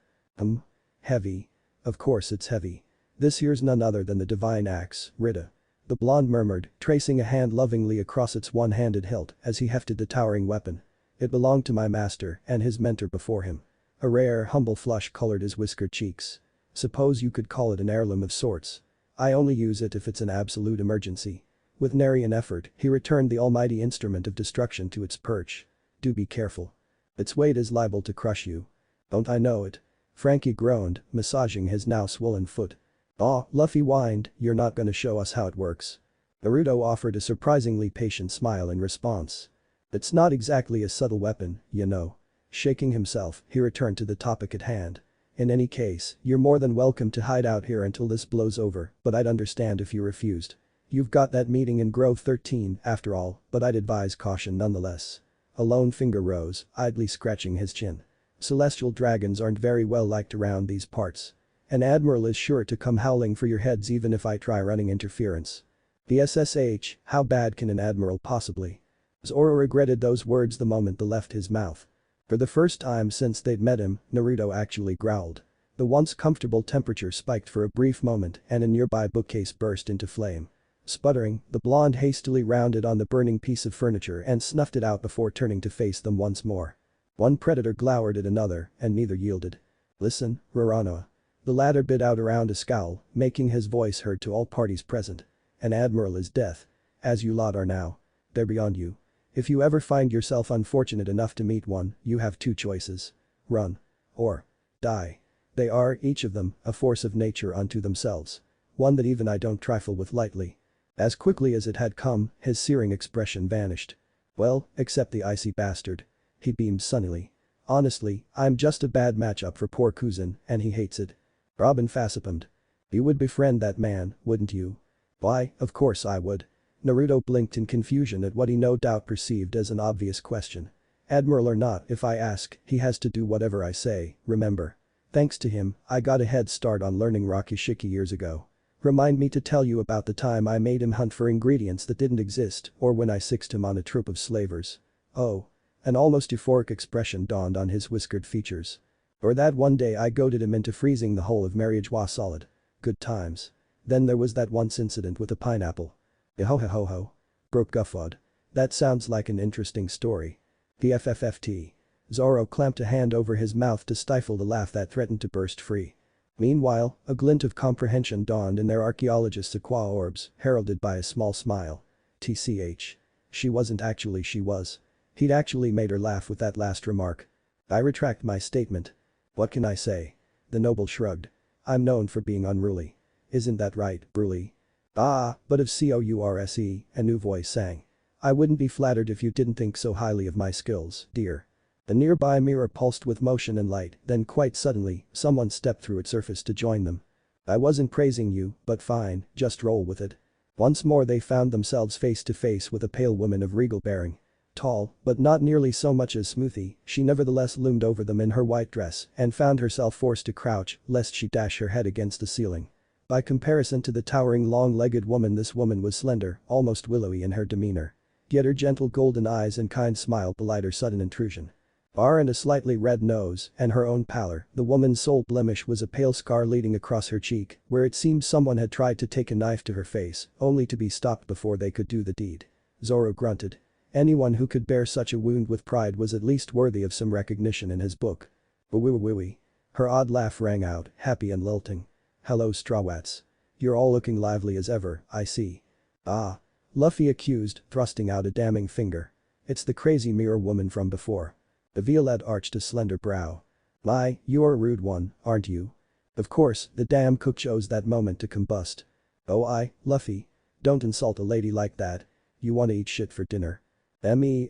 Heavy. Of course it's heavy. This here's none other than the divine axe, Rita. The blonde murmured, tracing a hand lovingly across its one-handed hilt as he hefted the towering weapon. It belonged to my master and his mentor before him. A rare, humble flush colored his whiskered cheeks. Suppose you could call it an heirloom of sorts. I only use it if it's an absolute emergency. With nary an effort, he returned the almighty instrument of destruction to its perch. Do be careful. Its weight is liable to crush you. Don't I know it? Frankie groaned, massaging his now swollen foot. Aw, Luffy whined, you're not gonna show us how it works. Naruto offered a surprisingly patient smile in response. It's not exactly a subtle weapon, you know. Shaking himself, he returned to the topic at hand. In any case, you're more than welcome to hide out here until this blows over, but I'd understand if you refused. You've got that meeting in Grove 13, after all, but I'd advise caution nonetheless. A lone finger rose, idly scratching his chin. Celestial dragons aren't very well liked around these parts. An admiral is sure to come howling for your heads even if I try running interference. The SSH, how bad can an admiral possibly? Zoro regretted those words the moment they left his mouth. For the first time since they'd met him, Naruto actually growled. The once comfortable temperature spiked for a brief moment and a nearby bookcase burst into flame. Sputtering, the blonde hastily rounded on the burning piece of furniture and snuffed it out before turning to face them once more. One predator glowered at another, and neither yielded. Listen, Raranoa. The latter bit out around a scowl, making his voice heard to all parties present. An admiral is death. As you lot are now. They're beyond you. If you ever find yourself unfortunate enough to meet one, you have two choices. Run. Or die. They are, each of them, a force of nature unto themselves. One that even I don't trifle with lightly. As quickly as it had come, his searing expression vanished. Well, except the icy bastard. He beamed sunnily. Honestly, I'm just a bad matchup for poor Kuzan, and he hates it. Robin facepalmed. You would befriend that man, wouldn't you? Why, of course I would. Naruto blinked in confusion at what he no doubt perceived as an obvious question. Admiral or not, if I ask, he has to do whatever I say, remember. Thanks to him, I got a head start on learning Rakishiki years ago. Remind me to tell you about the time I made him hunt for ingredients that didn't exist or when I sixed him on a troop of slavers. Oh. An almost euphoric expression dawned on his whiskered features. Or that one day I goaded him into freezing the whole of Mariajois solid. Good times. Then there was that once incident with a pineapple. Ho. Broke guffawed. That sounds like an interesting story. PFFFT. Zoro clamped a hand over his mouth to stifle the laugh that threatened to burst free. Meanwhile, a glint of comprehension dawned in their archaeologist's aqua orbs, heralded by a small smile. TCH. She wasn't actually she was. He'd actually made her laugh with that last remark. I retract my statement. What can I say? The noble shrugged. I'm known for being unruly. Isn't that right, Brulee? Ah, but of course, a new voice sang. I wouldn't be flattered if you didn't think so highly of my skills, dear. The nearby mirror pulsed with motion and light, then quite suddenly, someone stepped through its surface to join them. I wasn't praising you, but fine, just roll with it. Once more they found themselves face to face with a pale woman of regal bearing. Tall, but not nearly so much as Smoothie, she nevertheless loomed over them in her white dress and found herself forced to crouch lest she dash her head against the ceiling. By comparison to the towering long-legged woman, this woman was slender, almost willowy in her demeanor. Yet her gentle golden eyes and kind smile belied her sudden intrusion. Bar and a slightly red nose and her own pallor, the woman's sole blemish was a pale scar leading across her cheek where it seemed someone had tried to take a knife to her face only to be stopped before they could do the deed. Zoro grunted. Anyone who could bear such a wound with pride was at least worthy of some recognition in his book. Wee. Her odd laugh rang out, happy and lilting. Hello strawwats. You're all looking lively as ever, I see. Ah. Luffy accused, thrusting out a damning finger. It's the crazy mirror woman from before. The Violette arched a slender brow. My, you're a rude one, aren't you? Of course, the damn cook chose that moment to combust. Oh Luffy. Don't insult a lady like that. You wanna eat shit for dinner. Mellorine.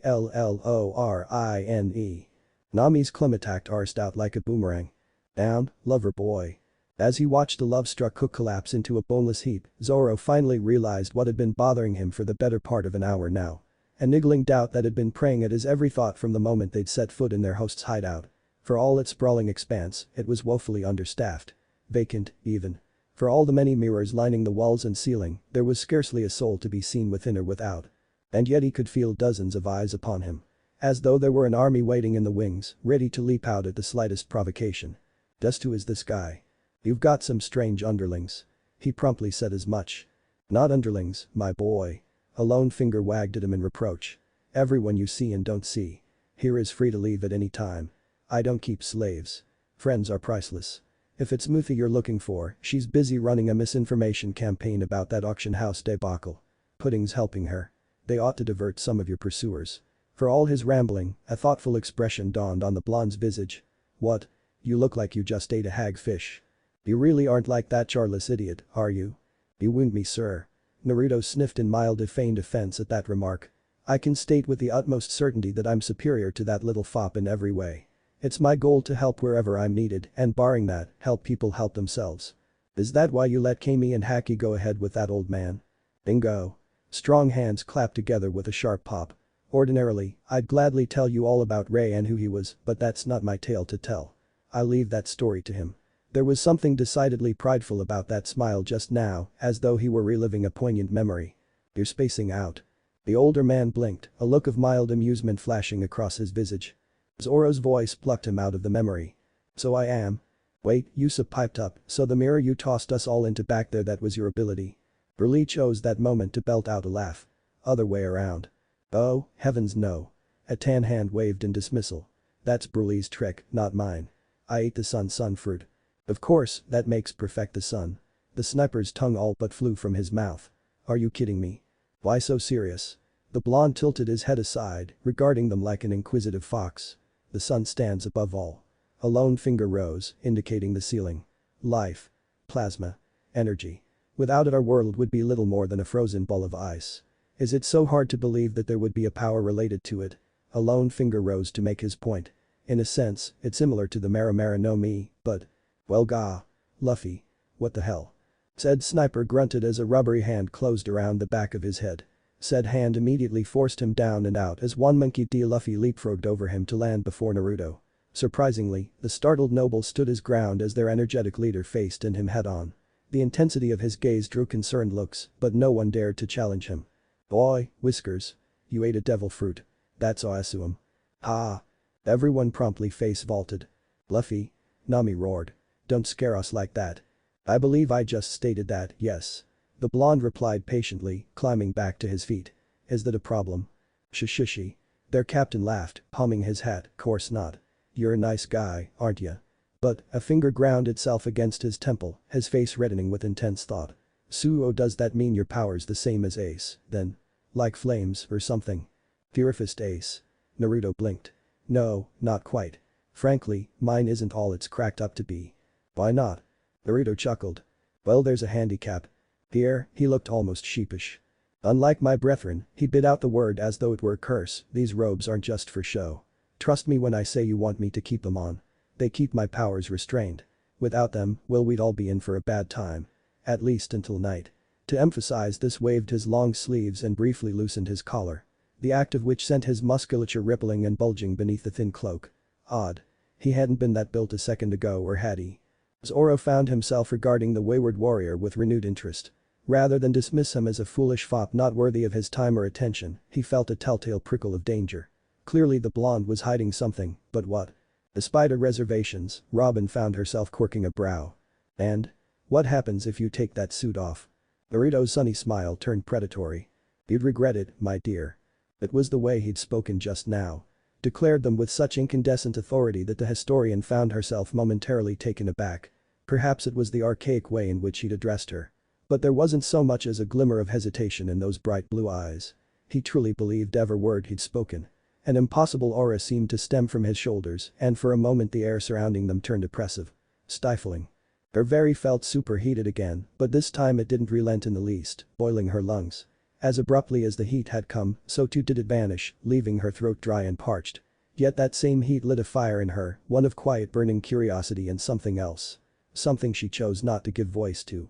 Nami's climattact arsed out like a boomerang. Down, lover boy. As he watched the love-struck cook collapse into a boneless heap, Zoro finally realized what had been bothering him for the better part of an hour now. A niggling doubt that had been preying at his every thought from the moment they'd set foot in their host's hideout. For all its sprawling expanse, it was woefully understaffed. Vacant, even. For all the many mirrors lining the walls and ceiling, there was scarcely a soul to be seen within or without. And yet he could feel dozens of eyes upon him. As though there were an army waiting in the wings, ready to leap out at the slightest provocation. Just who is this guy? You've got some strange underlings. He promptly said as much. Not underlings, my boy. A lone finger wagged at him in reproach. Everyone you see and don't see. Here is free to leave at any time. I don't keep slaves. Friends are priceless. If it's Smoothie you're looking for, she's busy running a misinformation campaign about that auction house debacle. Pudding's helping her. They ought to divert some of your pursuers. For all his rambling, a thoughtful expression dawned on the blonde's visage. What? You look like you just ate a hagfish. You really aren't like that charless idiot, are you? You wound me, sir. Naruto sniffed in mild feigned offense at that remark. I can state with the utmost certainty that I'm superior to that little fop in every way. It's my goal to help wherever I'm needed and barring that, help people help themselves. Is that why you let Kami and Haki go ahead with that old man? Bingo. Strong hands clapped together with a sharp pop. Ordinarily, I'd gladly tell you all about Ray and who he was, but that's not my tale to tell. I'll leave that story to him. There was something decidedly prideful about that smile just now, as though he were reliving a poignant memory. You're spacing out. The older man blinked, a look of mild amusement flashing across his visage. Zoro's voice plucked him out of the memory. So I am. Wait, Usopp piped up, so the mirror you tossed us all into back there, that was your ability? Brulee chose that moment to belt out a laugh. Other way around. Oh, heavens no. A tan hand waved in dismissal. That's Brulee's trick, not mine. I ate the sun fruit. Of course, that makes perfect the sun. The sniper's tongue all but flew from his mouth. Are you kidding me? Why so serious? The blonde tilted his head aside, regarding them like an inquisitive fox. The sun stands above all. A lone finger rose, indicating the ceiling. Life. Plasma. Energy. Without it our world would be little more than a frozen ball of ice. Is it so hard to believe that there would be a power related to it? A lone finger rose to make his point. In a sense, it's similar to the Maramara no Mi, but… well gah. Luffy. What the hell? Said sniper grunted as a rubbery hand closed around the back of his head. Said hand immediately forced him down and out as one monkey D. Luffy leapfrogged over him to land before Naruto. Surprisingly, the startled noble stood his ground as their energetic leader faced him head-on. The intensity of his gaze drew concerned looks, but no one dared to challenge him. Boy, Whiskers. You ate a devil fruit. That's awesome. Ha. Everyone promptly face vaulted. Luffy. Nami roared. Don't scare us like that. I believe I just stated that, yes. The blonde replied patiently, climbing back to his feet. Is that a problem? Shishishi. Their captain laughed, palming his hat, course not. You're a nice guy, aren't ya? But, a finger ground itself against his temple, his face reddening with intense thought. Suo, does that mean your power's the same as Ace, then? Like flames, or something? Purifist Ace. Naruto blinked. No, not quite. Frankly, mine isn't all it's cracked up to be. Why not? Naruto chuckled. Well, there's a handicap. Here, he looked almost sheepish. Unlike my brethren, he bit out the word as though it were a curse, these robes aren't just for show. Trust me when I say you want me to keep them on. They keep my powers restrained. Without them, well, we'd all be in for a bad time. At least until night. To emphasize this, waved his long sleeves and briefly loosened his collar. The act of which sent his musculature rippling and bulging beneath the thin cloak. Odd. He hadn't been that built a second ago, or had he? Zoro found himself regarding the wayward warrior with renewed interest. Rather than dismiss him as a foolish fop not worthy of his time or attention, he felt a telltale prickle of danger. Clearly the blonde was hiding something, but what? Despite her reservations, Robin found herself quirking a brow. And? What happens if you take that suit off? Naruto's sunny smile turned predatory. You'd regret it, my dear. It was the way he'd spoken just now. Declared them with such incandescent authority that the historian found herself momentarily taken aback. Perhaps it was the archaic way in which he'd addressed her. But there wasn't so much as a glimmer of hesitation in those bright blue eyes. He truly believed every word he'd spoken. An impossible aura seemed to stem from his shoulders, and for a moment the air surrounding them turned oppressive. Stifling. Her very felt superheated again, but this time it didn't relent in the least, boiling her lungs. As abruptly as the heat had come, so too did it vanish, leaving her throat dry and parched. Yet that same heat lit a fire in her, one of quiet burning curiosity and something else. Something she chose not to give voice to.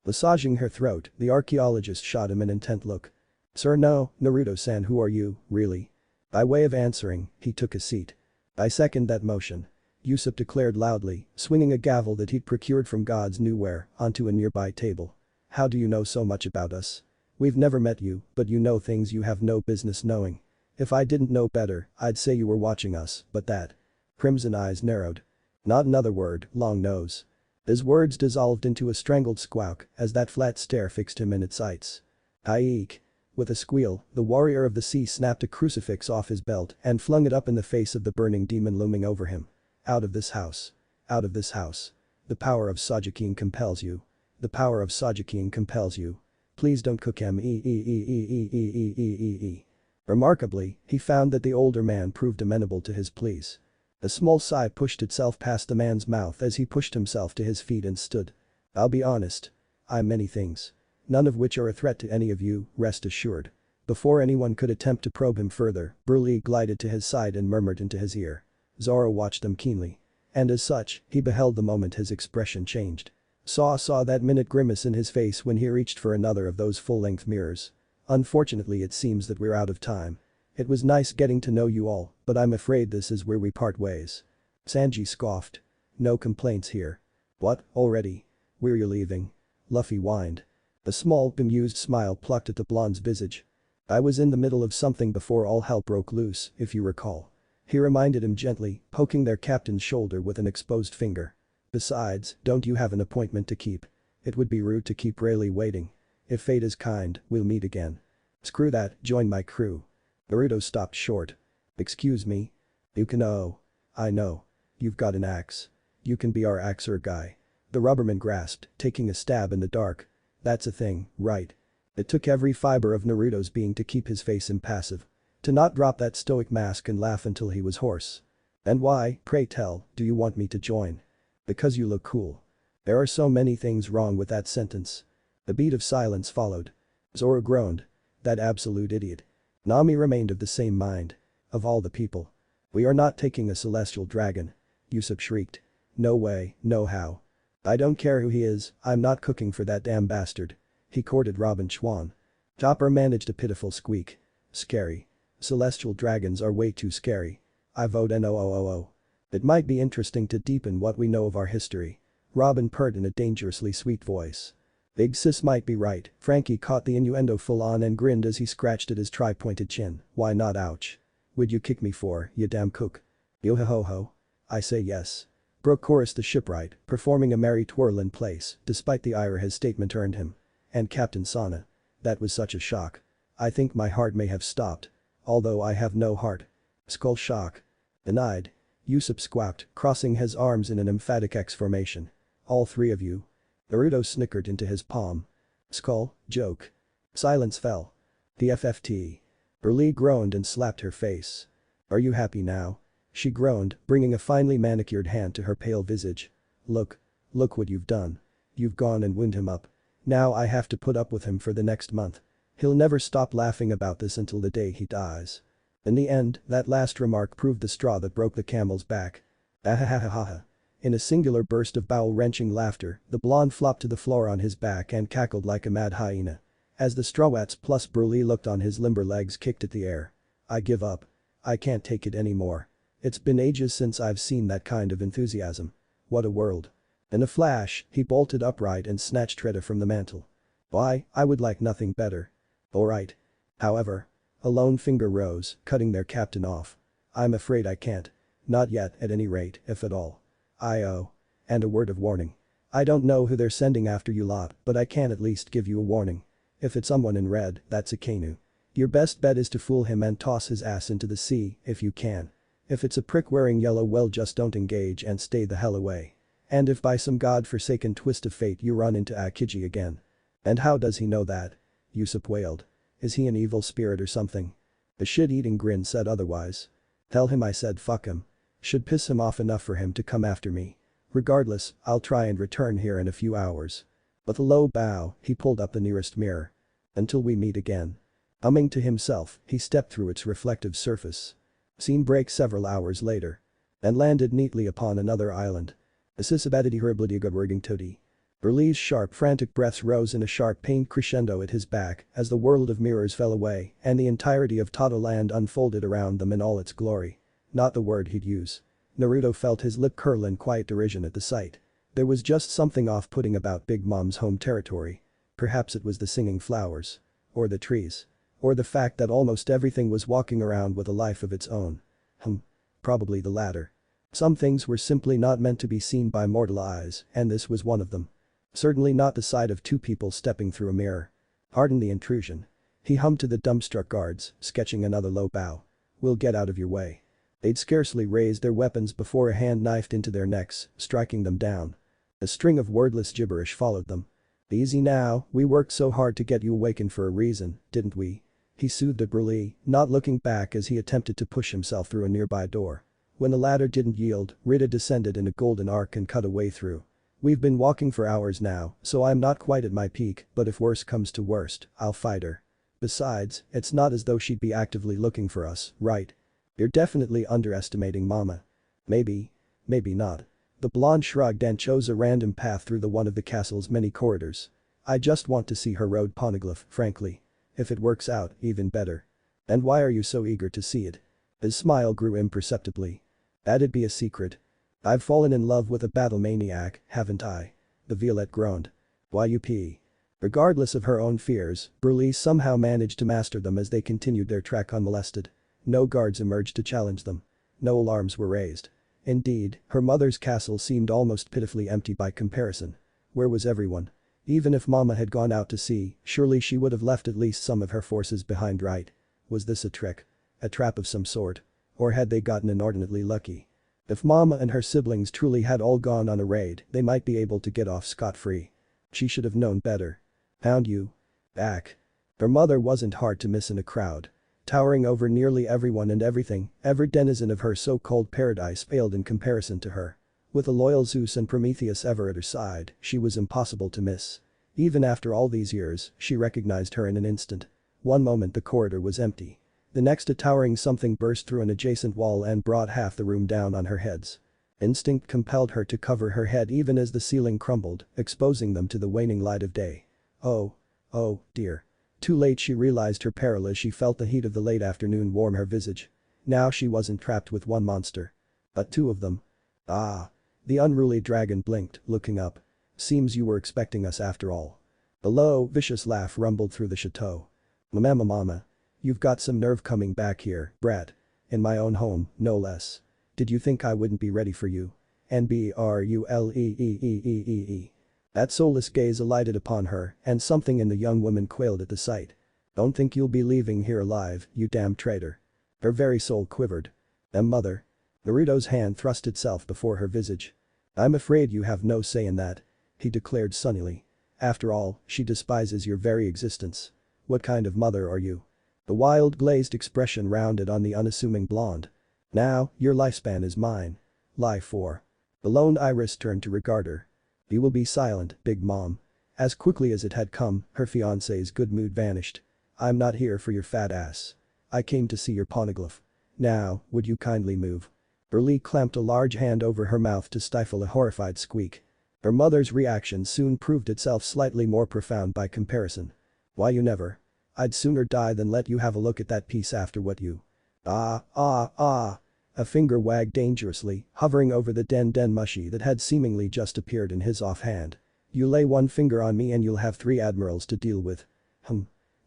Massaging her throat, the archaeologist shot him an intent look. Sir, no, Naruto-san, who are you, really? By way of answering, he took a seat. I second that motion. Yusuf declared loudly, swinging a gavel that he'd procured from God's nowhere onto a nearby table. How do you know so much about us? We've never met you, but you know things you have no business knowing. If I didn't know better, I'd say you were watching us, but that. Crimson eyes narrowed. Not another word, long nose. His words dissolved into a strangled squawk as that flat stare fixed him in its sights. Aeek. With a squeal, the warrior of the sea snapped a crucifix off his belt and flung it up in the face of the burning demon looming over him. Out of this house. Out of this house. The power of Sajikin compels you. The power of Sajikin compels you. Please don't cook him. Remarkably, he found that the older man proved amenable to his pleas. A small sigh pushed itself past the man's mouth as he pushed himself to his feet and stood. I'll be honest. I'm many things. None of which are a threat to any of you, rest assured. Before anyone could attempt to probe him further, Brulee glided to his side and murmured into his ear. Zoro watched them keenly. And as such, he beheld the moment his expression changed. Saw that minute grimace in his face when he reached for another of those full-length mirrors. Unfortunately it seems that we're out of time. It was nice getting to know you all, but I'm afraid this is where we part ways. Sanji scoffed. No complaints here. What, already? Where you leaving? Luffy whined. A small, bemused smile plucked at the blonde's visage. I was in the middle of something before all hell broke loose, if you recall. He reminded him gently, poking their captain's shoulder with an exposed finger. Besides, don't you have an appointment to keep? It would be rude to keep Rayleigh waiting. If fate is kind, we'll meet again. Screw that, join my crew. Naruto stopped short. Excuse me? You can I know. You've got an axe. You can be our axer guy. The rubberman grasped, taking a stab in the dark. That's a thing, right? It took every fiber of Naruto's being to keep his face impassive. To not drop that stoic mask and laugh until he was hoarse. And why, pray tell, do you want me to join? Because you look cool. There are so many things wrong with that sentence. A beat of silence followed. Zoro groaned. That absolute idiot. Nami remained of the same mind. Of all the people. We are not taking a celestial dragon. Usopp shrieked. No way, no how. I don't care who he is, I'm not cooking for that damn bastard. He courted Robin Schwan. Chopper managed a pitiful squeak. Scary. Celestial dragons are way too scary. I vote NOOOO. It might be interesting to deepen what we know of our history. Robin purred in a dangerously sweet voice. Big sis might be right, Frankie caught the innuendo full on and grinned as he scratched at his tri-pointed chin. Why not ouch? Would you kick me for, you damn cook? Yo ho ho. I say yes. Brooke chorused the shipwright, performing a merry twirl in place, despite the ire his statement earned him. And Captain Sana. That was such a shock. I think my heart may have stopped. Although I have no heart. Skull shock. Denied. Usopp squawked, crossing his arms in an emphatic X formation. All three of you. Naruto snickered into his palm. Skull, joke. Silence fell. The FFT. Brulee groaned and slapped her face. Are you happy now? She groaned, bringing a finely manicured hand to her pale visage. Look what you've done. You've gone and wound him up. Now I have to put up with him for the next month. He'll never stop laughing about this until the day he dies. In the end, that last remark proved the straw that broke the camel's back. Ahahahaha. In a singular burst of bowel-wrenching laughter, the blonde flopped to the floor on his back and cackled like a mad hyena. As the Strawats plus Brulee looked on, his limber legs kicked at the air. I give up. I can't take it anymore. It's been ages since I've seen that kind of enthusiasm. What a world. In a flash, he bolted upright and snatched Retta from the mantel. Why, I would like nothing better. Alright. However. A lone finger rose, cutting their captain off. I'm afraid I can't. Not yet, at any rate, if at all. And a word of warning. I don't know who they're sending after you lot, but I can at least give you a warning. If it's someone in red, that's a Kainu. Your best bet is to fool him and toss his ass into the sea, if you can. If it's a prick wearing yellow, well, just don't engage and stay the hell away. And if by some god-forsaken twist of fate you run into Akiji again. And how does he know that? Usopp wailed. Is he an evil spirit or something? A shit-eating grin said otherwise. Tell him I said fuck him. Should piss him off enough for him to come after me. Regardless, I'll try and return here in a few hours. With a low bow, he pulled up the nearest mirror. Until we meet again. Humming to himself, he stepped through its reflective surface. Scene break several hours later. And landed neatly upon another island. Brulee's sharp, frantic breaths rose in a sharp pain crescendo at his back as the world of mirrors fell away and the entirety of Toto Land unfolded around them in all its glory. Not the word he'd use. Naruto felt his lip curl in quiet derision at the sight. There was just something off-putting about Big Mom's home territory. Perhaps it was the singing flowers. Or the trees. Or the fact that almost everything was walking around with a life of its own. Probably the latter. Some things were simply not meant to be seen by mortal eyes, and this was one of them. Certainly not the sight of two people stepping through a mirror. Pardon the intrusion. He hummed to the dumbstruck guards, sketching another low bow. We'll get out of your way. They'd scarcely raised their weapons before a hand knifed into their necks, striking them down. A string of wordless gibberish followed them. Easy now, we worked so hard to get you awakened for a reason, didn't we? He soothed at Brulee, not looking back as he attempted to push himself through a nearby door. When the ladder didn't yield, Rita descended in a golden arc and cut a way through. We've been walking for hours now, so I'm not quite at my peak, but if worse comes to worst, I'll fight her. Besides, it's not as though she'd be actively looking for us, right? You're definitely underestimating Mama. Maybe. Maybe not. The blonde shrugged and chose a random path through one of the castle's many corridors. I just want to see her road Poneglyph, frankly. If it works out, even better. And why are you so eager to see it? His smile grew imperceptibly. That'd be a secret. I've fallen in love with a battle maniac, haven't I? The Violette groaned. Why you pee? Regardless of her own fears, Brulee somehow managed to master them as they continued their trek unmolested. No guards emerged to challenge them. No alarms were raised. Indeed, her mother's castle seemed almost pitifully empty by comparison. Where was everyone? Even if Mama had gone out to sea, surely she would have left at least some of her forces behind, right? Was this a trick? A trap of some sort? Or had they gotten inordinately lucky? If Mama and her siblings truly had all gone on a raid, they might be able to get off scot-free. She should have known better. Found you. Back. Her mother wasn't hard to miss in a crowd. Towering over nearly everyone and everything, every denizen of her so-called paradise paled in comparison to her. With a loyal Zeus and Prometheus ever at her side, she was impossible to miss. Even after all these years, she recognized her in an instant. One moment the corridor was empty. The next a towering something burst through an adjacent wall and brought half the room down on her heads. Instinct compelled her to cover her head even as the ceiling crumbled, exposing them to the waning light of day. Oh dear. Too late she realized her peril as she felt the heat of the late afternoon warm her visage. Now she wasn't trapped with one monster. But two of them. Ah. The unruly dragon blinked, looking up. Seems you were expecting us after all. A low, vicious laugh rumbled through the chateau. Mama. You've got some nerve coming back here, brat. In my own home, no less. Did you think I wouldn't be ready for you? NBRULEEEEEE. That soulless gaze alighted upon her, and something in the young woman quailed at the sight. Don't think you'll be leaving here alive, you damn traitor. Her very soul quivered. Mother. Naruto's hand thrust itself before her visage. I'm afraid you have no say in that, he declared sunnily. After all, she despises your very existence. What kind of mother are you? The wild glazed expression rounded on the unassuming blonde. Now, your lifespan is mine. Lie 4. The lone iris turned to regard her. You will be silent, Big Mom. As quickly as it had come, her fiancé's good mood vanished. I'm not here for your fat ass. I came to see your Poneglyph. Now, would you kindly move? Brulee clamped a large hand over her mouth to stifle a horrified squeak. Her mother's reaction soon proved itself slightly more profound by comparison. Why you never? I'd sooner die than let you have a look at that piece after what you. Ah. A finger wagged dangerously, hovering over the den mushy that had seemingly just appeared in his offhand. You lay one finger on me and you'll have 3 admirals to deal with.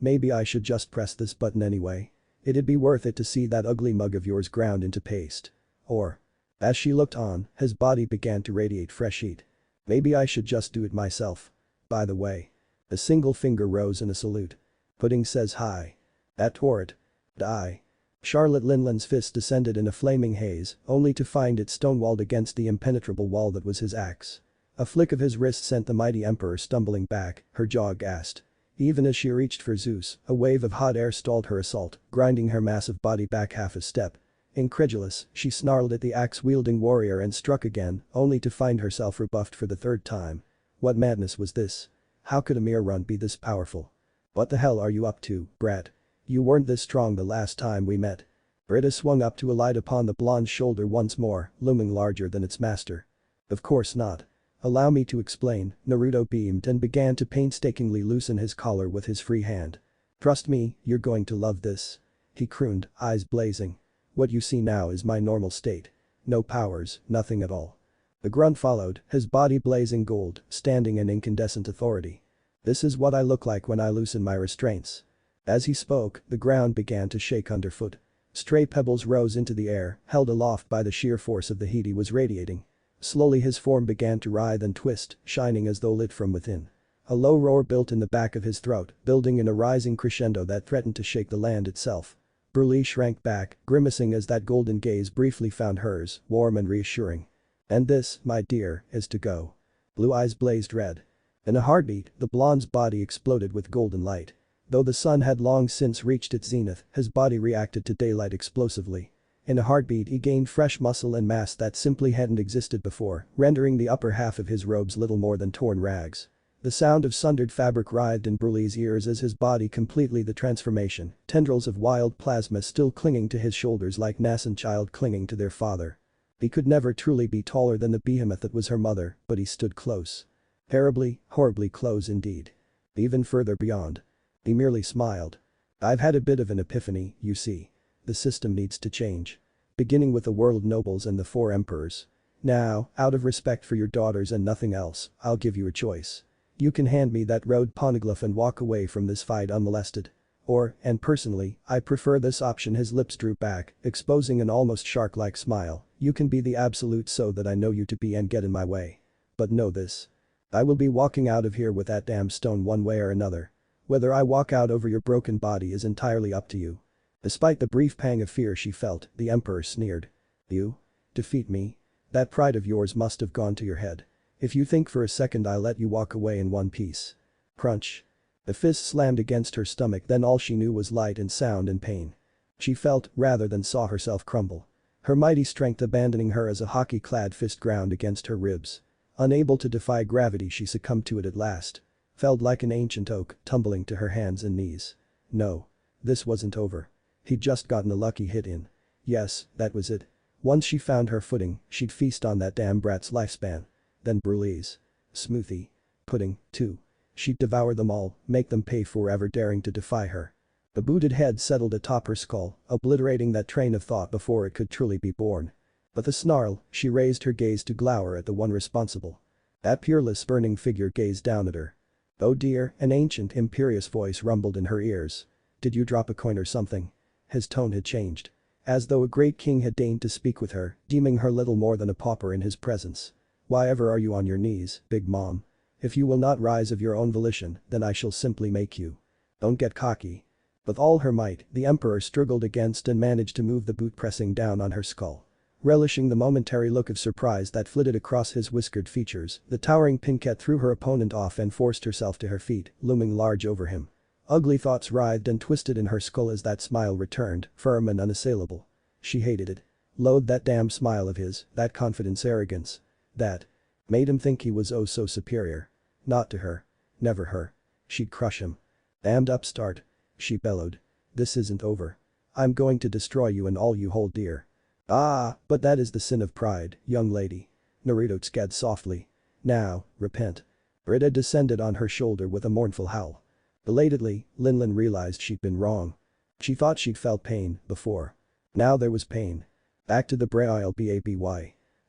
Maybe I should just press this button anyway. It'd be worth it to see that ugly mug of yours ground into paste. Or. As she looked on, his body began to radiate fresh heat. Maybe I should just do it myself. By the way. A single finger rose in a salute. Pudding says hi. That tore it. Die. Charlotte Linland's fist descended in a flaming haze, only to find it stonewalled against the impenetrable wall that was his axe. A flick of his wrist sent the mighty emperor stumbling back, her jaw gasped. Even as she reached for Zeus, a wave of hot air stalled her assault, grinding her massive body back half a step. Incredulous, she snarled at the axe-wielding warrior and struck again, only to find herself rebuffed for the 3rd time. What madness was this? How could a mere run be this powerful? What the hell are you up to, brat? You weren't this strong the last time we met. Rita swung up to alight upon the blonde's shoulder once more, looming larger than its master. Of course not. Allow me to explain, Naruto beamed and began to painstakingly loosen his collar with his free hand. Trust me, you're going to love this. He crooned, eyes blazing. What you see now is my normal state. No powers, nothing at all. The grunt followed, his body blazing gold, standing in incandescent authority. This is what I look like when I loosen my restraints. As he spoke, the ground began to shake underfoot. Stray pebbles rose into the air, held aloft by the sheer force of the heat he was radiating. Slowly his form began to writhe and twist, shining as though lit from within. A low roar built in the back of his throat, building in a rising crescendo that threatened to shake the land itself. Brulee shrank back, grimacing as that golden gaze briefly found hers, warm and reassuring. "And this, my dear, is to go." Blue eyes blazed red. In a heartbeat, the blonde's body exploded with golden light. Though the sun had long since reached its zenith, his body reacted to daylight explosively. In a heartbeat he gained fresh muscle and mass that simply hadn't existed before, rendering the upper half of his robes little more than torn rags. The sound of sundered fabric writhed in Brulee's ears as his body completely the transformation, tendrils of wild plasma still clinging to his shoulders like nascent child clinging to their father. He could never truly be taller than the behemoth that was her mother, but he stood close. Terribly, horribly close indeed. Even further beyond. He merely smiled. "I've had a bit of an epiphany, you see. The system needs to change. Beginning with the world nobles and the 4 emperors. Now, out of respect for your daughters and nothing else, I'll give you a choice. You can hand me that road Poneglyph and walk away from this fight unmolested. Or, and personally, I prefer this option." His lips drew back, exposing an almost shark-like smile. "You can be the absolute so that I know you to be and get in my way. But know this. I will be walking out of here with that damn stone one way or another. Whether I walk out over your broken body is entirely up to you." Despite the brief pang of fear she felt, the emperor sneered. "You? Defeat me? That pride of yours must have gone to your head. If you think for a second I'll let you walk away in one piece." Crunch. The fist slammed against her stomach, then all she knew was light and sound and pain. She felt, rather than saw herself crumble. Her mighty strength abandoning her as a hockey-clad fist ground against her ribs. Unable to defy gravity she succumbed to it at last. Felled like an ancient oak, tumbling to her hands and knees. No. This wasn't over. He'd just gotten a lucky hit in. Yes, that was it. Once she found her footing, she'd feast on that damn brat's lifespan. Then Brulee's. Smoothie. Pudding, too. She'd devour them all, make them pay for ever daring to defy her. The booted head settled atop her skull, obliterating that train of thought before it could truly be born. With a snarl, she raised her gaze to glower at the one responsible. That peerless burning figure gazed down at her. "Oh dear," an ancient, imperious voice rumbled in her ears. "Did you drop a coin or something?" His tone had changed. As though a great king had deigned to speak with her, deeming her little more than a pauper in his presence. "Why ever are you on your knees, Big Mom? If you will not rise of your own volition, then I shall simply make you. Don't get cocky." With all her might, the emperor struggled against and managed to move the boot pressing down on her skull. Relishing the momentary look of surprise that flitted across his whiskered features, the towering Pinkette threw her opponent off and forced herself to her feet, looming large over him. Ugly thoughts writhed and twisted in her skull as that smile returned, firm and unassailable. She hated it. Loathed that damn smile of his, that confidence arrogance. That made him think he was oh so superior. Not to her. Never her. She'd crush him. "Damned upstart," she bellowed. "This isn't over. I'm going to destroy you and all you hold dear." "Ah, but that is the sin of pride, young lady." Naruto scared softly. "Now, repent." Rita descended on her shoulder with a mournful howl. Belatedly, Linlin realized she'd been wrong. She thought she'd felt pain before. Now there was pain. Back to the Braille Baby.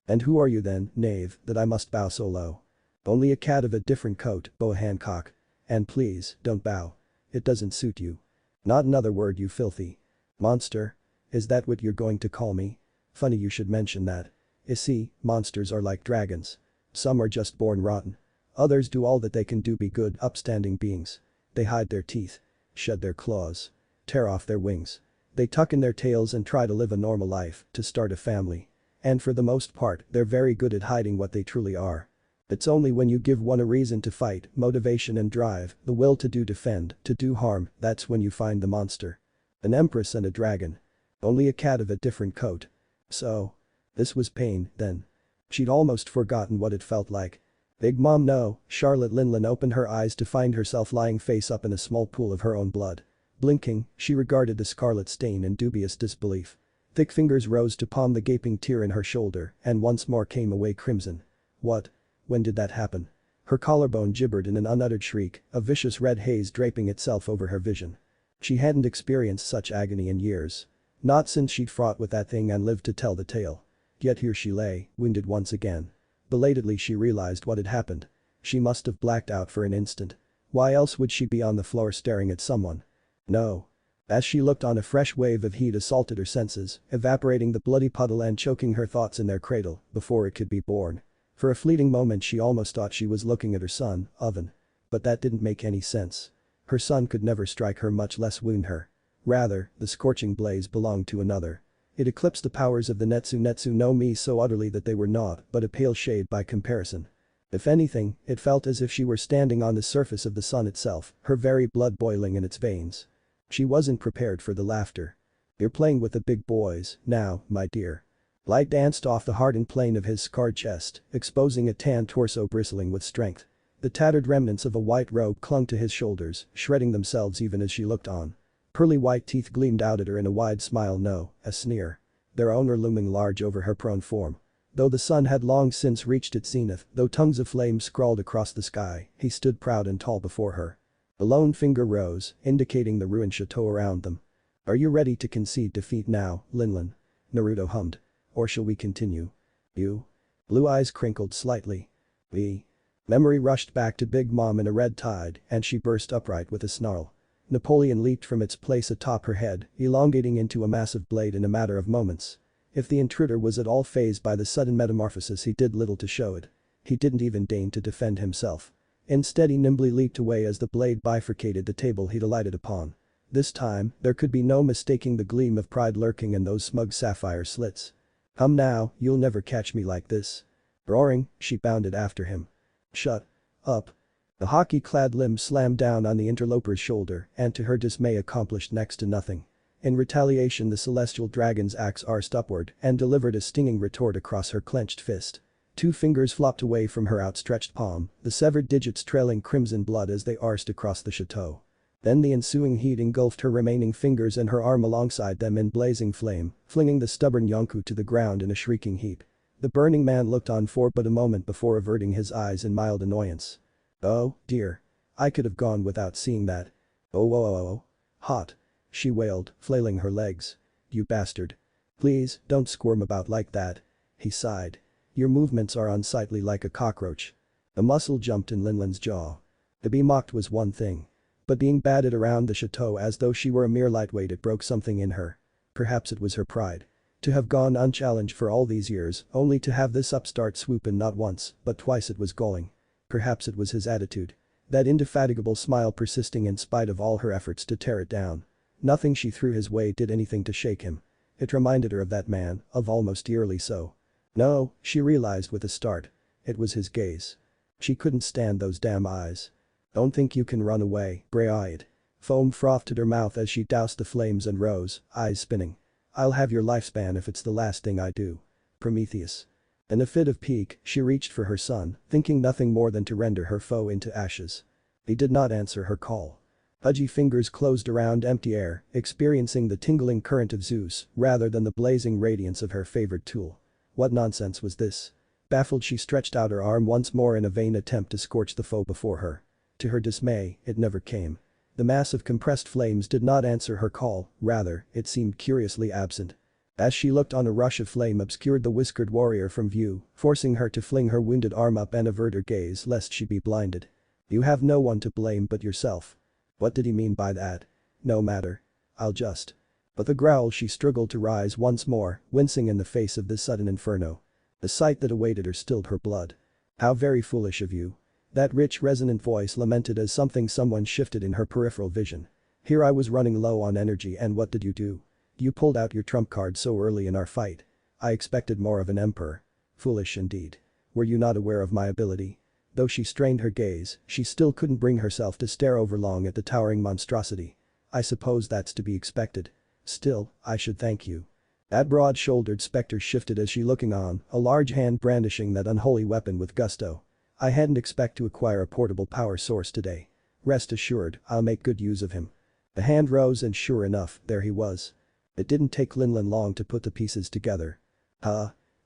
"And who are you then, knave, that I must bow so low?" "Only a cat of a different coat, Boa Hancock. And please, don't bow. It doesn't suit you. Not another word, you filthy monster. Is that what you're going to call me? Funny you should mention that. You see, monsters are like dragons. Some are just born rotten. Others do all that they can do, be good, upstanding beings. They hide their teeth. Shed their claws. Tear off their wings. They tuck in their tails and try to live a normal life, to start a family. And for the most part, they're very good at hiding what they truly are. It's only when you give one a reason to fight, motivation and drive, the will to defend, to do harm, that's when you find the monster. An empress and a dragon. Only a cat of a different coat. So. This was pain, then. She'd almost forgotten what it felt like. "Big Mom, no." Charlotte Linlin opened her eyes to find herself lying face up in a small pool of her own blood. Blinking, she regarded the scarlet stain in dubious disbelief. Thick fingers rose to palm the gaping tear in her shoulder and once more came away crimson. "What? When did that happen?" Her collarbone gibbered in an unuttered shriek, a vicious red haze draping itself over her vision. She hadn't experienced such agony in years. Not since she'd fought with that thing and lived to tell the tale. Yet here she lay, wounded once again. Belatedly she realized what had happened. She must have blacked out for an instant. Why else would she be on the floor staring at someone? No. As she looked on, a fresh wave of heat assaulted her senses, evaporating the bloody puddle and choking her thoughts in their cradle before it could be born. For a fleeting moment she almost thought she was looking at her son, Oven. But that didn't make any sense. Her son could never strike her, much less wound her. Rather, the scorching blaze belonged to another. It eclipsed the powers of the Netsu no Mi so utterly that they were naught but a pale shade by comparison. If anything, it felt as if she were standing on the surface of the sun itself, her very blood boiling in its veins. She wasn't prepared for the laughter. "You're playing with the big boys, now, my dear." Light danced off the hardened plane of his scarred chest, exposing a tan torso bristling with strength. The tattered remnants of a white robe clung to his shoulders, shredding themselves even as she looked on. Pearly white teeth gleamed out at her in a wide smile, no, a sneer. Their owner looming large over her prone form. Though the sun had long since reached its zenith, though tongues of flame scrawled across the sky, he stood proud and tall before her. A lone finger rose, indicating the ruined chateau around them. "Are you ready to concede defeat now, Linlin?" Naruto hummed. "Or shall we continue?" "You?" Blue eyes crinkled slightly. "We?" Memory rushed back to Big Mom in a red tide and she burst upright with a snarl. Napoleon leaped from its place atop her head, elongating into a massive blade in a matter of moments. If the intruder was at all fazed by the sudden metamorphosis, he did little to show it. He didn't even deign to defend himself. Instead, he nimbly leaped away as the blade bifurcated the table he'd alighted upon. This time, there could be no mistaking the gleam of pride lurking in those smug sapphire slits. Now, you'll never catch me like this." Roaring, she bounded after him. "Shut up." The hockey-clad limb slammed down on the interloper's shoulder and to her dismay accomplished next to nothing. In retaliation, the celestial dragon's axe arced upward and delivered a stinging retort across her clenched fist. 2 fingers flopped away from her outstretched palm, the severed digits trailing crimson blood as they arced across the chateau. Then the ensuing heat engulfed her remaining fingers and her arm alongside them in blazing flame, flinging the stubborn Yonko to the ground in a shrieking heap. The burning man looked on for but a moment before averting his eyes in mild annoyance. "Oh, dear. I could have gone without seeing that. Oh. Hot." She wailed, flailing her legs. "You bastard. Please, don't squirm about like that." He sighed. "Your movements are unsightly like a cockroach." A muscle jumped in Linlin's jaw. To be mocked was one thing. But being batted around the chateau as though she were a mere lightweight, it broke something in her. Perhaps it was her pride. To have gone unchallenged for all these years, only to have this upstart swoop in not once, but twice, it was galling. Perhaps it was his attitude. That indefatigable smile persisting in spite of all her efforts to tear it down. Nothing she threw his way did anything to shake him. It reminded her of that man, of almost eerily so. No, she realized with a start. It was his gaze. She couldn't stand those damn eyes. "Don't think you can run away, gray-eyed." Foam frothed at her mouth as she doused the flames and rose, eyes spinning. "I'll have your lifespan if it's the last thing I do. Prometheus." In a fit of pique, she reached for her son, thinking nothing more than to render her foe into ashes. He did not answer her call. Pudgy fingers closed around empty air, experiencing the tingling current of Zeus rather than the blazing radiance of her favorite tool. What nonsense was this? Baffled, she stretched out her arm once more in a vain attempt to scorch the foe before her. To her dismay, it never came. The mass of compressed flames did not answer her call, rather, it seemed curiously absent. As she looked on, a rush of flame obscured the whiskered warrior from view, forcing her to fling her wounded arm up and avert her gaze lest she be blinded. "You have no one to blame but yourself." What did he mean by that? No matter. I'll just. But the growl, she struggled to rise once more, wincing in the face of this sudden inferno. The sight that awaited her stilled her blood. "How very foolish of you." That rich resonant voice lamented as someone shifted in her peripheral vision. "Here I was running low on energy and what did you do? You pulled out your trump card so early in our fight. I expected more of an emperor. Foolish indeed. Were you not aware of my ability?" Though she strained her gaze, she still couldn't bring herself to stare overlong at the towering monstrosity. "I suppose that's to be expected. Still, I should thank you." That broad-shouldered specter shifted as she looking on, a large hand brandishing that unholy weapon with gusto. "I hadn't expect to acquire a portable power source today. Rest assured, I'll make good use of him." The hand rose and sure enough, there he was. It didn't take Linlin long to put the pieces together.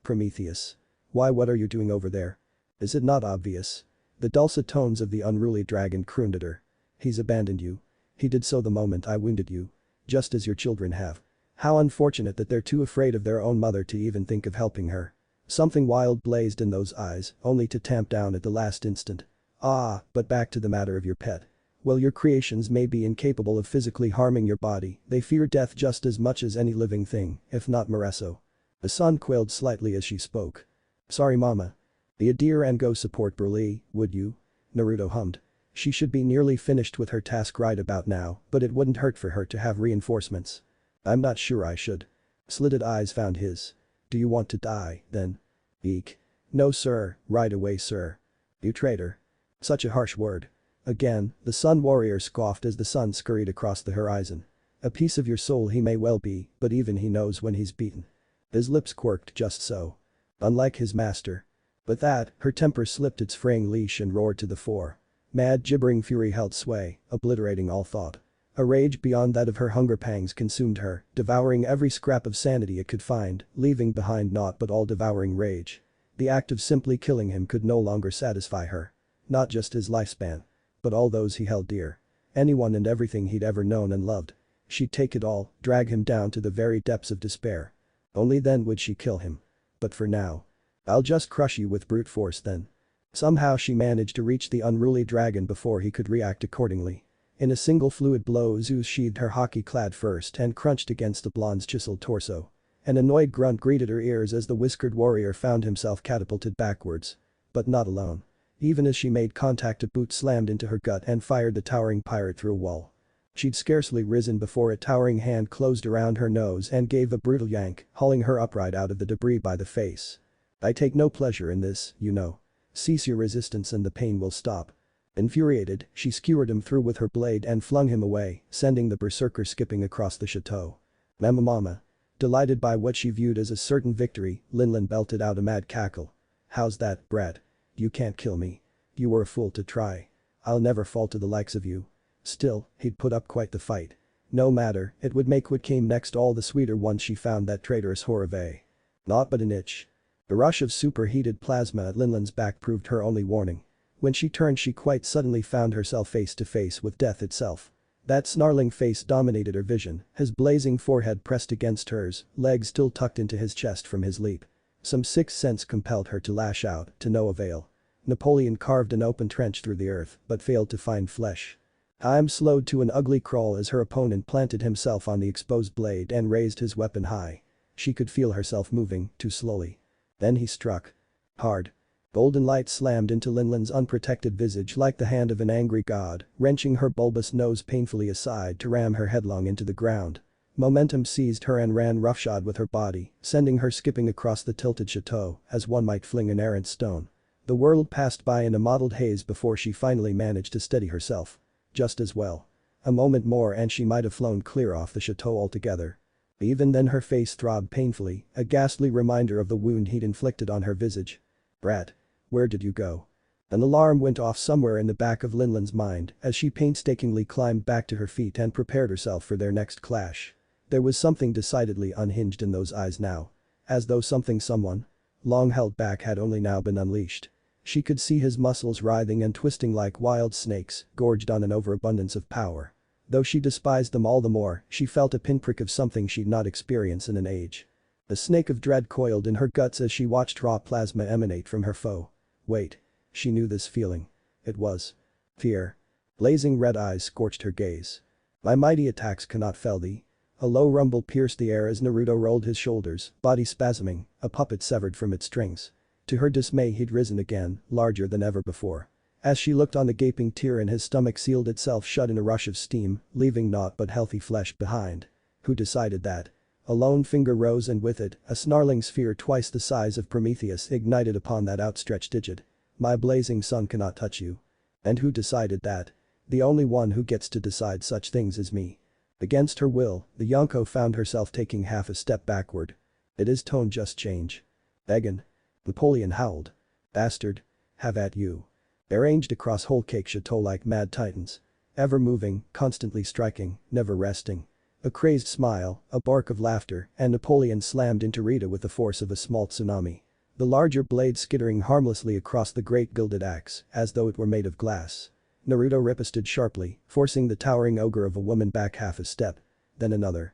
Prometheus. Why, what are you doing over there? Is it not obvious?" The dulcet tones of the unruly dragon crooned at her. "He's abandoned you. He did so the moment I wounded you. Just as your children have. How unfortunate that they're too afraid of their own mother to even think of helping her. Something wild blazed in those eyes, only to tamp down at the last instant. Ah, but back to the matter of your pet. While your creations may be incapable of physically harming your body, they fear death just as much as any living thing, if not more so. The sun quailed slightly as she spoke. Sorry mama. Be a dear and go support Brulee, would you? Naruto hummed. She should be nearly finished with her task right about now, but it wouldn't hurt for her to have reinforcements. I'm not sure I should. Slitted eyes found his. Do you want to die, then? Eek. No sir, right away sir. You traitor. Such a harsh word. Again, the Sun Warrior scoffed as the sun scurried across the horizon. A piece of your soul he may well be, but even he knows when he's beaten. His lips quirked just so. Unlike his master. But that, her temper slipped its fraying leash and roared to the fore. Mad gibbering fury held sway, obliterating all thought. A rage beyond that of her hunger pangs consumed her, devouring every scrap of sanity it could find, leaving behind naught but all-devouring rage. The act of simply killing him could no longer satisfy her. Not just his lifespan. But all those he held dear. Anyone and everything he'd ever known and loved. She'd take it all, drag him down to the very depths of despair. Only then would she kill him. But for now. I'll just crush you with brute force then. Somehow she managed to reach the unruly dragon before he could react accordingly. In a single fluid blow Zeus sheathed her hockey-clad first and crunched against the blonde's chiseled torso. An annoyed grunt greeted her ears as the whiskered warrior found himself catapulted backwards. But not alone. Even as she made contact, a boot slammed into her gut and fired the towering pirate through a wall. She'd scarcely risen before a towering hand closed around her nose and gave a brutal yank, hauling her upright out of the debris by the face. I take no pleasure in this, you know. Cease your resistance and the pain will stop. Infuriated, she skewered him through with her blade and flung him away, sending the berserker skipping across the chateau. Mama. Delighted by what she viewed as a certain victory, Linlin belted out a mad cackle. How's that, brat? You can't kill me. You were a fool to try. I'll never fall to the likes of you. Still, he'd put up quite the fight. No matter, it would make what came next all the sweeter once she found that traitorous Horave. Not but an itch. A rush of superheated plasma at Linlin's back proved her only warning. When she turned she quite suddenly found herself face to face with death itself. That snarling face dominated her vision, his blazing forehead pressed against hers, legs still tucked into his chest from his leap. Some sixth sense compelled her to lash out, to no avail. Napoleon carved an open trench through the earth, but failed to find flesh. Time slowed to an ugly crawl as her opponent planted himself on the exposed blade and raised his weapon high. She could feel herself moving, too slowly. Then he struck. Hard. Golden light slammed into Linlin's unprotected visage like the hand of an angry god, wrenching her bulbous nose painfully aside to ram her headlong into the ground. Momentum seized her and ran roughshod with her body, sending her skipping across the tilted chateau as one might fling an errant stone. The world passed by in a mottled haze before she finally managed to steady herself. Just as well. A moment more and she might have flown clear off the chateau altogether. Even then her face throbbed painfully, a ghastly reminder of the wound he'd inflicted on her visage. Brat. Where did you go? An alarm went off somewhere in the back of Linlin's mind as she painstakingly climbed back to her feet and prepared herself for their next clash. There was something decidedly unhinged in those eyes now. As though someone long held back had only now been unleashed. She could see his muscles writhing and twisting like wild snakes, gorged on an overabundance of power. Though she despised them all the more, she felt a pinprick of something she'd not experienced in an age. A snake of dread coiled in her guts as she watched raw plasma emanate from her foe. Wait. She knew this feeling. It was fear. Blazing red eyes scorched her gaze. My mighty attacks cannot fell thee. A low rumble pierced the air as Naruto rolled his shoulders, body spasming, a puppet severed from its strings. To her dismay he'd risen again, larger than ever before. As she looked on the gaping tear in his stomach sealed itself shut in a rush of steam, leaving naught but healthy flesh behind. Who decided that? A lone finger rose and with it, a snarling sphere twice the size of Prometheus ignited upon that outstretched digit. My blazing sun cannot touch you. And who decided that? The only one who gets to decide such things is me. Against her will, the Yonko found herself taking half a step backward. Did his tone just change? Beggin'. Napoleon howled. Bastard. Have at you. They ranged across whole cake chateau like mad titans. Ever moving, constantly striking, never resting. A crazed smile, a bark of laughter, and Napoleon slammed into Rita with the force of a small tsunami. The larger blade skittering harmlessly across the great gilded axe, as though it were made of glass. Naruto riposted sharply, forcing the towering ogre of a woman back half a step. Then another.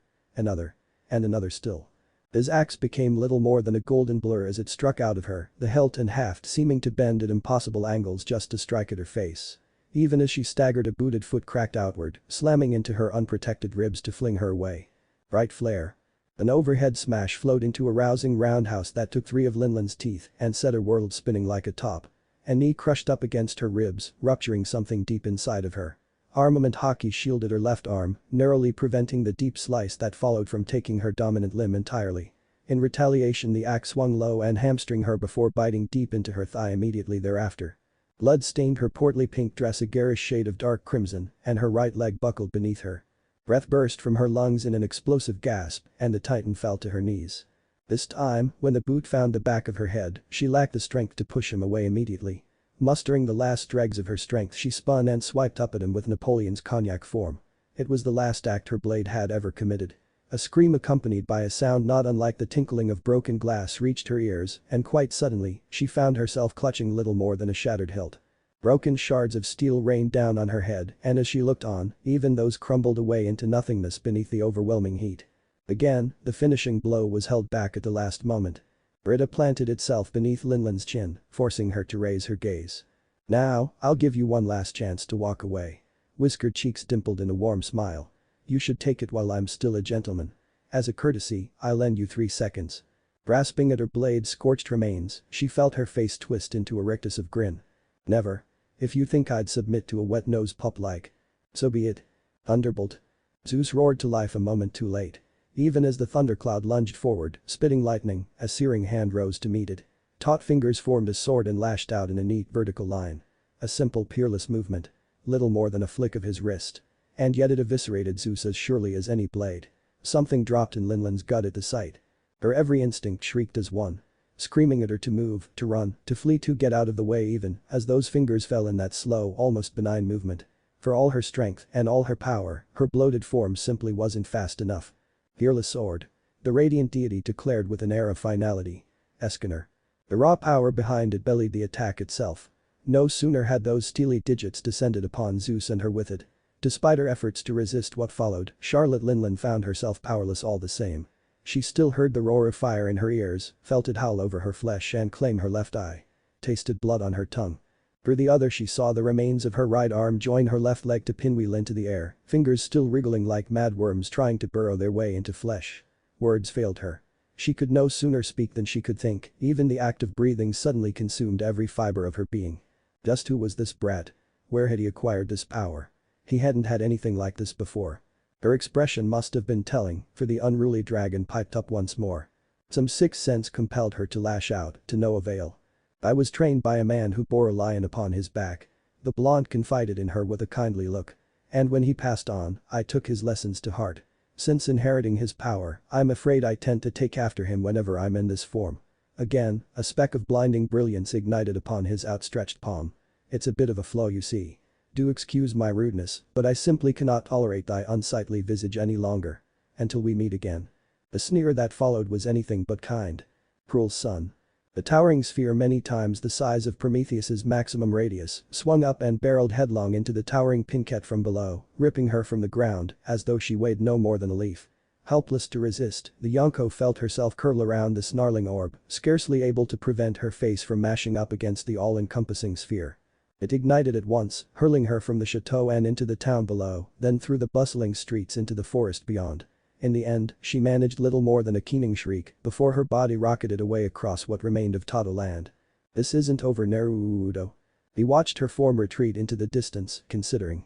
And another still. His axe became little more than a golden blur as it struck out of her, the hilt and haft seeming to bend at impossible angles just to strike at her face. Even as she staggered, a booted foot cracked outward, slamming into her unprotected ribs to fling her away. Bright flare. An overhead smash flowed into a rousing roundhouse that took 3 of Linland's teeth and set her world spinning like a top. A knee crushed up against her ribs, rupturing something deep inside of her. Armament hockey shielded her left arm, narrowly preventing the deep slice that followed from taking her dominant limb entirely. In retaliation, the axe swung low and hamstring her before biting deep into her thigh immediately thereafter. Blood stained her portly pink dress a garish shade of dark crimson, and her right leg buckled beneath her. Breath burst from her lungs in an explosive gasp, and the Titan fell to her knees. This time, when the boot found the back of her head, she lacked the strength to push him away immediately. Mustering the last dregs of her strength, she spun and swiped up at him with Napoleon's cognac form. It was the last act her blade had ever committed. A scream accompanied by a sound not unlike the tinkling of broken glass reached her ears, and quite suddenly, she found herself clutching little more than a shattered hilt. Broken shards of steel rained down on her head, and as she looked on, even those crumbled away into nothingness beneath the overwhelming heat. Again, the finishing blow was held back at the last moment. Britta planted itself beneath Linland's chin, forcing her to raise her gaze. "Now, I'll give you one last chance to walk away." Whiskered cheeks dimpled in a warm smile. "You should take it while I'm still a gentleman. As a courtesy, I'll lend you 3 seconds." Grasping at her blade's scorched remains, she felt her face twist into a rictus of grin. "Never. If you think I'd submit to a wet-nosed pup like. So be it." Thunderbolt. Zeus roared to life a moment too late. Even as the thundercloud lunged forward, spitting lightning, a searing hand rose to meet it. Taut fingers formed a sword and lashed out in a neat vertical line. A simple, peerless movement. Little more than a flick of his wrist. And yet it eviscerated Zeus as surely as any blade. Something dropped in Linland's gut at the sight. Her every instinct shrieked as one. Screaming at her to move, to run, to flee, to get out of the way even as those fingers fell in that slow, almost benign movement. For all her strength and all her power, her bloated form simply wasn't fast enough. Fearless sword. The radiant deity declared with an air of finality. Eskener. The raw power behind it bellied the attack itself. No sooner had those steely digits descended upon Zeus and her with it. Despite her efforts to resist what followed, Charlotte Linland found herself powerless all the same. She still heard the roar of fire in her ears, felt it howl over her flesh and claim her left eye. Tasted blood on her tongue. Through the other she saw the remains of her right arm join her left leg to pinwheel into the air, fingers still wriggling like mad worms trying to burrow their way into flesh. Words failed her. She could no sooner speak than she could think, even the act of breathing suddenly consumed every fiber of her being. Just who was this brat? Where had he acquired this power? He hadn't had anything like this before. Her expression must have been telling, for the unruly dragon piped up once more. Some sixth sense compelled her to lash out, to no avail. "I was trained by a man who bore a lion upon his back." The blonde confided in her with a kindly look. "And when he passed on, I took his lessons to heart. Since inheriting his power, I'm afraid I tend to take after him whenever I'm in this form." Again, a speck of blinding brilliance ignited upon his outstretched palm. "It's a bit of a flow, you see. Do excuse my rudeness, but I simply cannot tolerate thy unsightly visage any longer. Until we meet again." The sneer that followed was anything but kind. Cruel son. The towering sphere, many times the size of Prometheus's maximum radius, swung up and barreled headlong into the towering Pinket from below, ripping her from the ground as though she weighed no more than a leaf. Helpless to resist, the Yonko felt herself curl around the snarling orb, scarcely able to prevent her face from mashing up against the all-encompassing sphere. It ignited at once, hurling her from the chateau and into the town below, then through the bustling streets into the forest beyond. In the end, she managed little more than a keening shriek before her body rocketed away across what remained of Tado land. This isn't over, Naruto. He watched her form retreat into the distance, considering.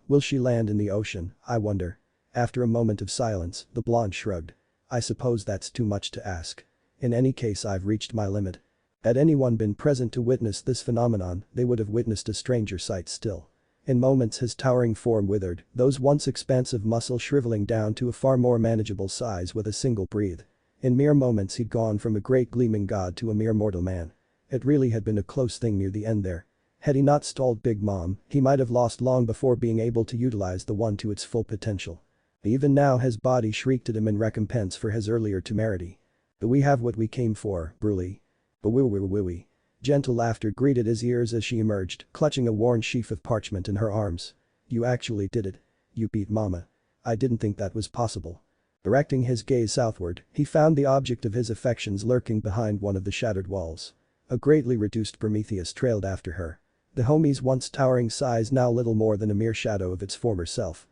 Will she land in the ocean, I wonder? After a moment of silence, the blonde shrugged. "I suppose that's too much to ask. In any case, I've reached my limit." Had anyone been present to witness this phenomenon, they would have witnessed a stranger sight still. In moments his towering form withered, those once expansive muscles shriveling down to a far more manageable size with a single breath. In mere moments he'd gone from a great gleaming god to a mere mortal man. It really had been a close thing near the end there. Had he not stalled Big Mom, he might have lost long before being able to utilize the one to its full potential. Even now his body shrieked at him in recompense for his earlier temerity. "But we have what we came for, Brulee." "But Gentle laughter greeted his ears as she emerged, clutching a worn sheaf of parchment in her arms. "You actually did it. You beat Mama. I didn't think that was possible." Directing his gaze southward, he found the object of his affections lurking behind one of the shattered walls. A greatly reduced Prometheus trailed after her. The homie's once towering size now little more than a mere shadow of its former self.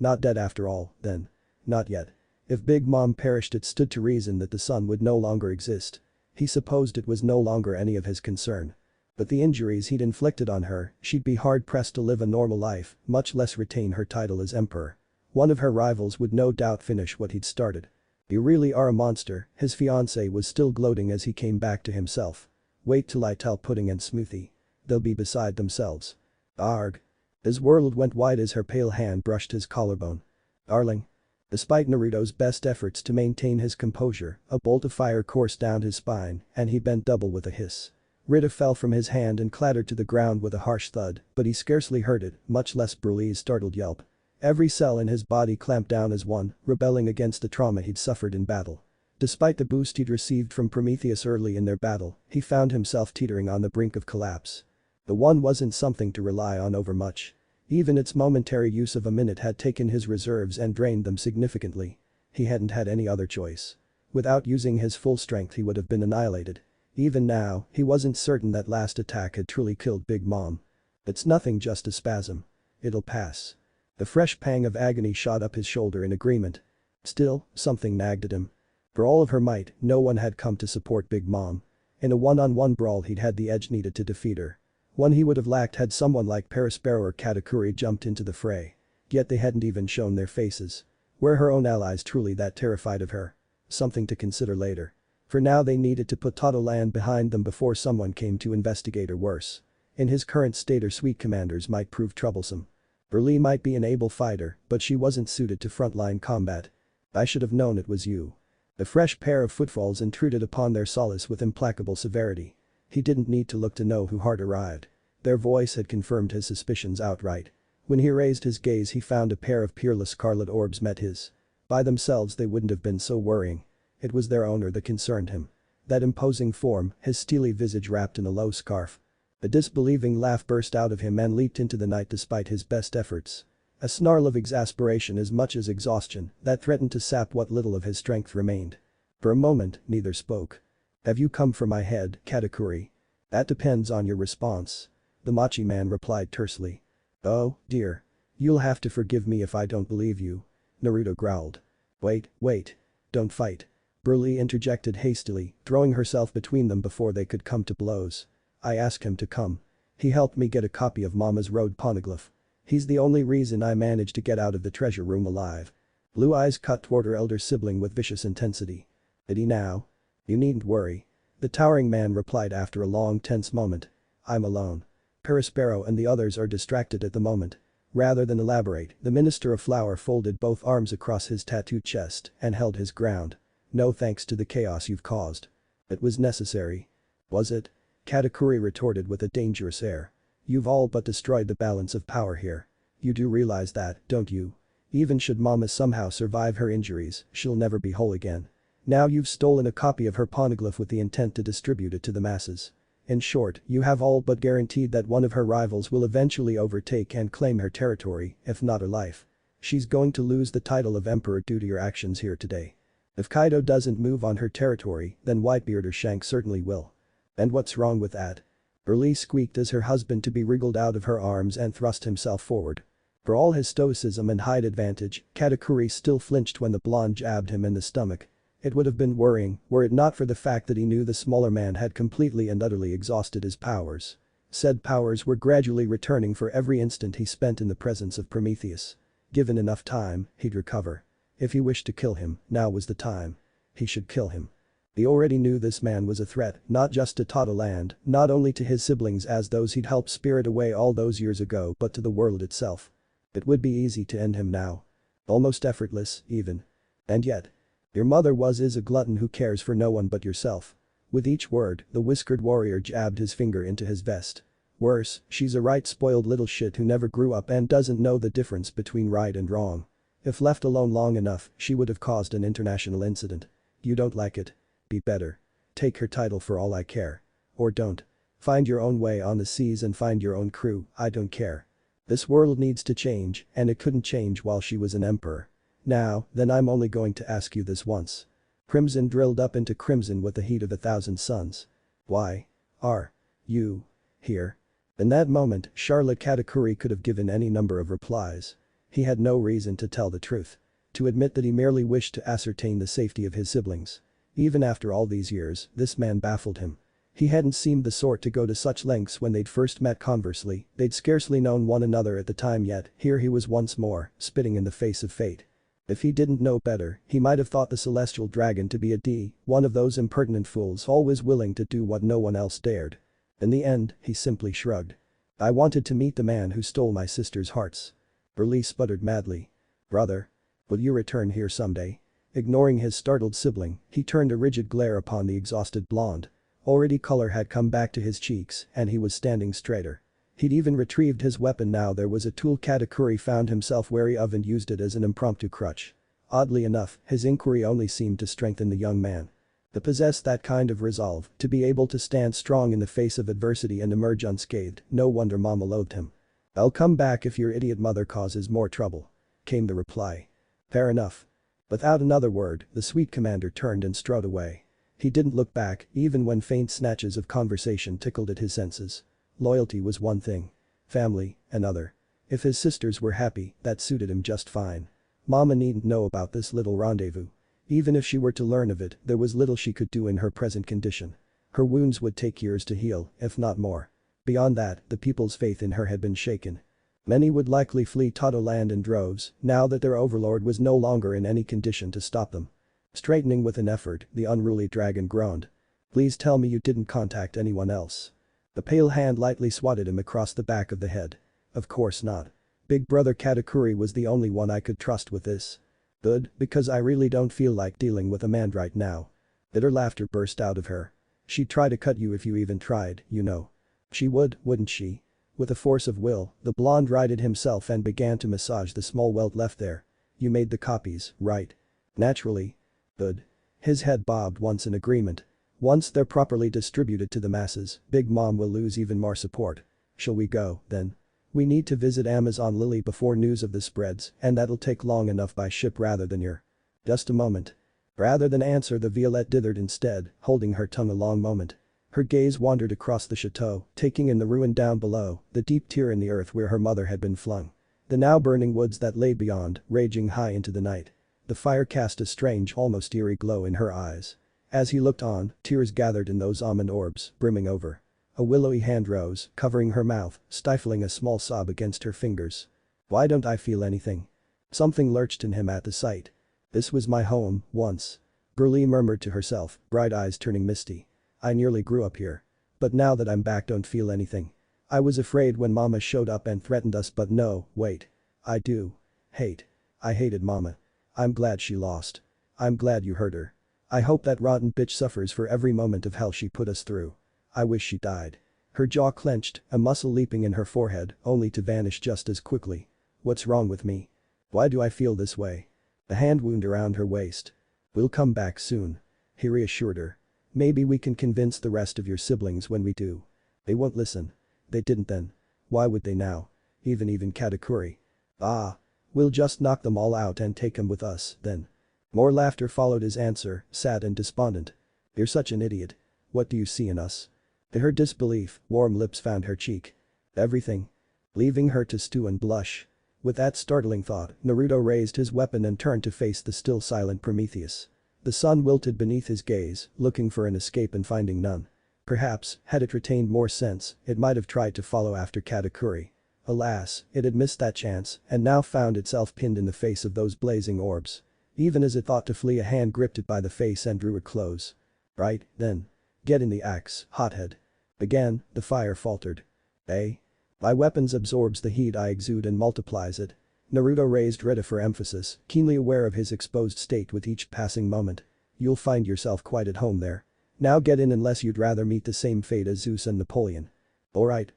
Not dead after all, then. Not yet. If Big Mom perished, it stood to reason that the son would no longer exist. He supposed it was no longer any of his concern. But the injuries he'd inflicted on her, she'd be hard-pressed to live a normal life, much less retain her title as emperor. One of her rivals would no doubt finish what he'd started. "You really are a monster," his fiancée was still gloating as he came back to himself. "Wait till I tell Pudding and Smoothie. They'll be beside themselves." Arg. His world went wide as her pale hand brushed his collarbone. "Darling." Despite Naruto's best efforts to maintain his composure, a bolt of fire coursed down his spine and he bent double with a hiss. Rita fell from his hand and clattered to the ground with a harsh thud, but he scarcely heard it, much less Brulee's startled yelp. Every cell in his body clamped down as one, rebelling against the trauma he'd suffered in battle. Despite the boost he'd received from Prometheus early in their battle, he found himself teetering on the brink of collapse. The one wasn't something to rely on overmuch. Even its momentary use of a minute had taken his reserves and drained them significantly. He hadn't had any other choice. Without using his full strength he would have been annihilated. Even now, he wasn't certain that last attack had truly killed Big Mom. "It's nothing, just a spasm. It'll pass." The fresh pang of agony shot up his shoulder in agreement. Still, something nagged at him. For all of her might, no one had come to support Big Mom. In a one-on-one brawl he'd had the edge needed to defeat her. One he would have lacked had someone like Perospero or Katakuri jumped into the fray. Yet they hadn't even shown their faces. Were her own allies truly that terrified of her? Something to consider later. For now they needed to put Land behind them before someone came to investigate, or worse. In his current state her sweet commanders might prove troublesome. Brulee might be an able fighter, but she wasn't suited to frontline combat. "I should have known it was you." The fresh pair of footfalls intruded upon their solace with implacable severity. He didn't need to look to know who had arrived. Their voice had confirmed his suspicions outright. When he raised his gaze he found a pair of peerless scarlet orbs met his. By themselves they wouldn't have been so worrying. It was their owner that concerned him. That imposing form, his steely visage wrapped in a low scarf. A disbelieving laugh burst out of him and leaped into the night despite his best efforts. A snarl of exasperation as much as exhaustion that threatened to sap what little of his strength remained. For a moment, neither spoke. "Have you come for my head, Katakuri?" "That depends on your response," the Machi man replied tersely. "Oh, dear. You'll have to forgive me if I don't believe you," Naruto growled. Wait. Don't fight." Brulee interjected hastily, throwing herself between them before they could come to blows. "I asked him to come. He helped me get a copy of Mama's road Poneglyph. He's the only reason I managed to get out of the treasure room alive." Blue eyes cut toward her elder sibling with vicious intensity. "Did he now?" "You needn't worry," the towering man replied after a long tense moment. "I'm alone. Perospero and the others are distracted at the moment." Rather than elaborate, the Minister of Flower folded both arms across his tattooed chest and held his ground. "No thanks to the chaos you've caused." "It was necessary." "Was it?" Katakuri retorted with a dangerous air. "You've all but destroyed the balance of power here. You do realize that, don't you? Even should Mama somehow survive her injuries, she'll never be whole again. Now you've stolen a copy of her Poneglyph with the intent to distribute it to the masses. In short, you have all but guaranteed that one of her rivals will eventually overtake and claim her territory, if not her life. She's going to lose the title of emperor due to your actions here today. If Kaido doesn't move on her territory, then Whitebeard or Shanks certainly will." "And what's wrong with that?" Brulee squeaked as her husband-to-be wriggled out of her arms and thrust himself forward. For all his stoicism and height advantage, Katakuri still flinched when the blonde jabbed him in the stomach. It would have been worrying were it not for the fact that he knew the smaller man had completely and utterly exhausted his powers. Said powers were gradually returning for every instant he spent in the presence of Prometheus. Given enough time, he'd recover. If he wished to kill him, now was the time. He should kill him. He already knew this man was a threat, not just to Land, not only to his siblings as those he'd helped spirit away all those years ago, but to the world itself. It would be easy to end him now. Almost effortless, even. And yet. "Your mother is a glutton who cares for no one but yourself." With each word, the whiskered warrior jabbed his finger into his vest. "Worse, she's a right spoiled little shit who never grew up and doesn't know the difference between right and wrong. If left alone long enough, she would have caused an international incident. You don't like it? Be better. Take her title for all I care. Or don't. Find your own way on the seas and find your own crew, I don't care. This world needs to change, and it couldn't change while she was an emperor. Now, then I'm only going to ask you this once. Crimson drilled up into crimson with the heat of 1,000 suns. Why are you here? In that moment, Charlotte Katakuri could have given any number of replies. He had no reason to tell the truth. To admit that he merely wished to ascertain the safety of his siblings. Even after all these years, this man baffled him. He hadn't seemed the sort to go to such lengths when they'd first met. Conversely, they'd scarcely known one another at the time yet. Here he was once more, spitting in the face of fate. If he didn't know better, he might have thought the celestial dragon to be one of those impertinent fools always willing to do what no one else dared. In the end, he simply shrugged. I wanted to meet the man who stole my sister's hearts. Brulee sputtered madly. Brother. Will you return here someday? Ignoring his startled sibling, he turned a rigid glare upon the exhausted blonde. Already color had come back to his cheeks and he was standing straighter. He'd even retrieved his weapon. Now there was a tool Katakuri found himself wary of and used it as an impromptu crutch. Oddly enough, his inquiry only seemed to strengthen the young man. To possess that kind of resolve, to be able to stand strong in the face of adversity and emerge unscathed, no wonder Mama loathed him. I'll come back if your idiot mother causes more trouble. Came the reply. Fair enough. Without another word, the sweet commander turned and strode away. He didn't look back, even when faint snatches of conversation tickled at his senses. Loyalty was one thing. Family, another. If his sisters were happy, that suited him just fine. Mama needn't know about this little rendezvous. Even if she were to learn of it, there was little she could do in her present condition. Her wounds would take years to heal, if not more. Beyond that, the people's faith in her had been shaken. Many would likely flee Toto land in droves, now that their overlord was no longer in any condition to stop them. Straightening with an effort, the unruly dragon groaned. Please tell me you didn't contact anyone else. The pale hand lightly swatted him across the back of the head. Of course not. Big brother Katakuri was the only one I could trust with this. Good, because I really don't feel like dealing with a man right now. Bitter laughter burst out of her. She'd try to cut you if you even tried, you know. She would, wouldn't she? With a force of will, the blonde righted himself and began to massage the small welt left there. You made the copies, right? Naturally. Good. His head bobbed once in agreement. Once they're properly distributed to the masses, Big Mom will lose even more support. Shall we go, then? We need to visit Amazon Lily before news of this spreads, and that'll take long enough by ship rather than your. Just a moment. Rather than answer, the Violette dithered instead, holding her tongue a long moment. Her gaze wandered across the chateau, taking in the ruin down below, the deep tear in the earth where her mother had been flung. The now burning woods that lay beyond, raging high into the night. The fire cast a strange, almost eerie glow in her eyes. As he looked on, tears gathered in those almond orbs, brimming over. A willowy hand rose, covering her mouth, stifling a small sob against her fingers. Why don't I feel anything? Something lurched in him at the sight. This was my home, once. Brulee murmured to herself, bright eyes turning misty. I nearly grew up here. But now that I'm back, don't feel anything. I was afraid when Mama showed up and threatened us, but no, wait. I do. Hate. I hated Mama. I'm glad she lost. I'm glad you hurt her. I hope that rotten bitch suffers for every moment of hell she put us through. I wish she died. Her jaw clenched, a muscle leaping in her forehead, only to vanish just as quickly. What's wrong with me? Why do I feel this way? A hand wound around her waist. We'll come back soon. He reassured her. Maybe we can convince the rest of your siblings when we do. They won't listen. They didn't then. Why would they now? Even Katakuri. Ah. We'll just knock them all out and take them with us, then. More laughter followed his answer, sad and despondent. You're such an idiot. What do you see in us? To her disbelief, warm lips found her cheek. Everything. Leaving her to stew and blush. With that startling thought, Naruto raised his weapon and turned to face the still silent Prometheus. The sun wilted beneath his gaze, looking for an escape and finding none. Perhaps, had it retained more sense, it might have tried to follow after Katakuri. Alas, it had missed that chance and now found itself pinned in the face of those blazing orbs. Even as it thought to flee, a hand gripped it by the face and drew it close. Right, then. Get in the axe, hothead. Again, the fire faltered. Eh? My weapons absorbs the heat I exude and multiplies it. Naruto raised Rita for emphasis, keenly aware of his exposed state with each passing moment. You'll find yourself quite at home there. Now get in unless you'd rather meet the same fate as Zeus and Napoleon. Alright.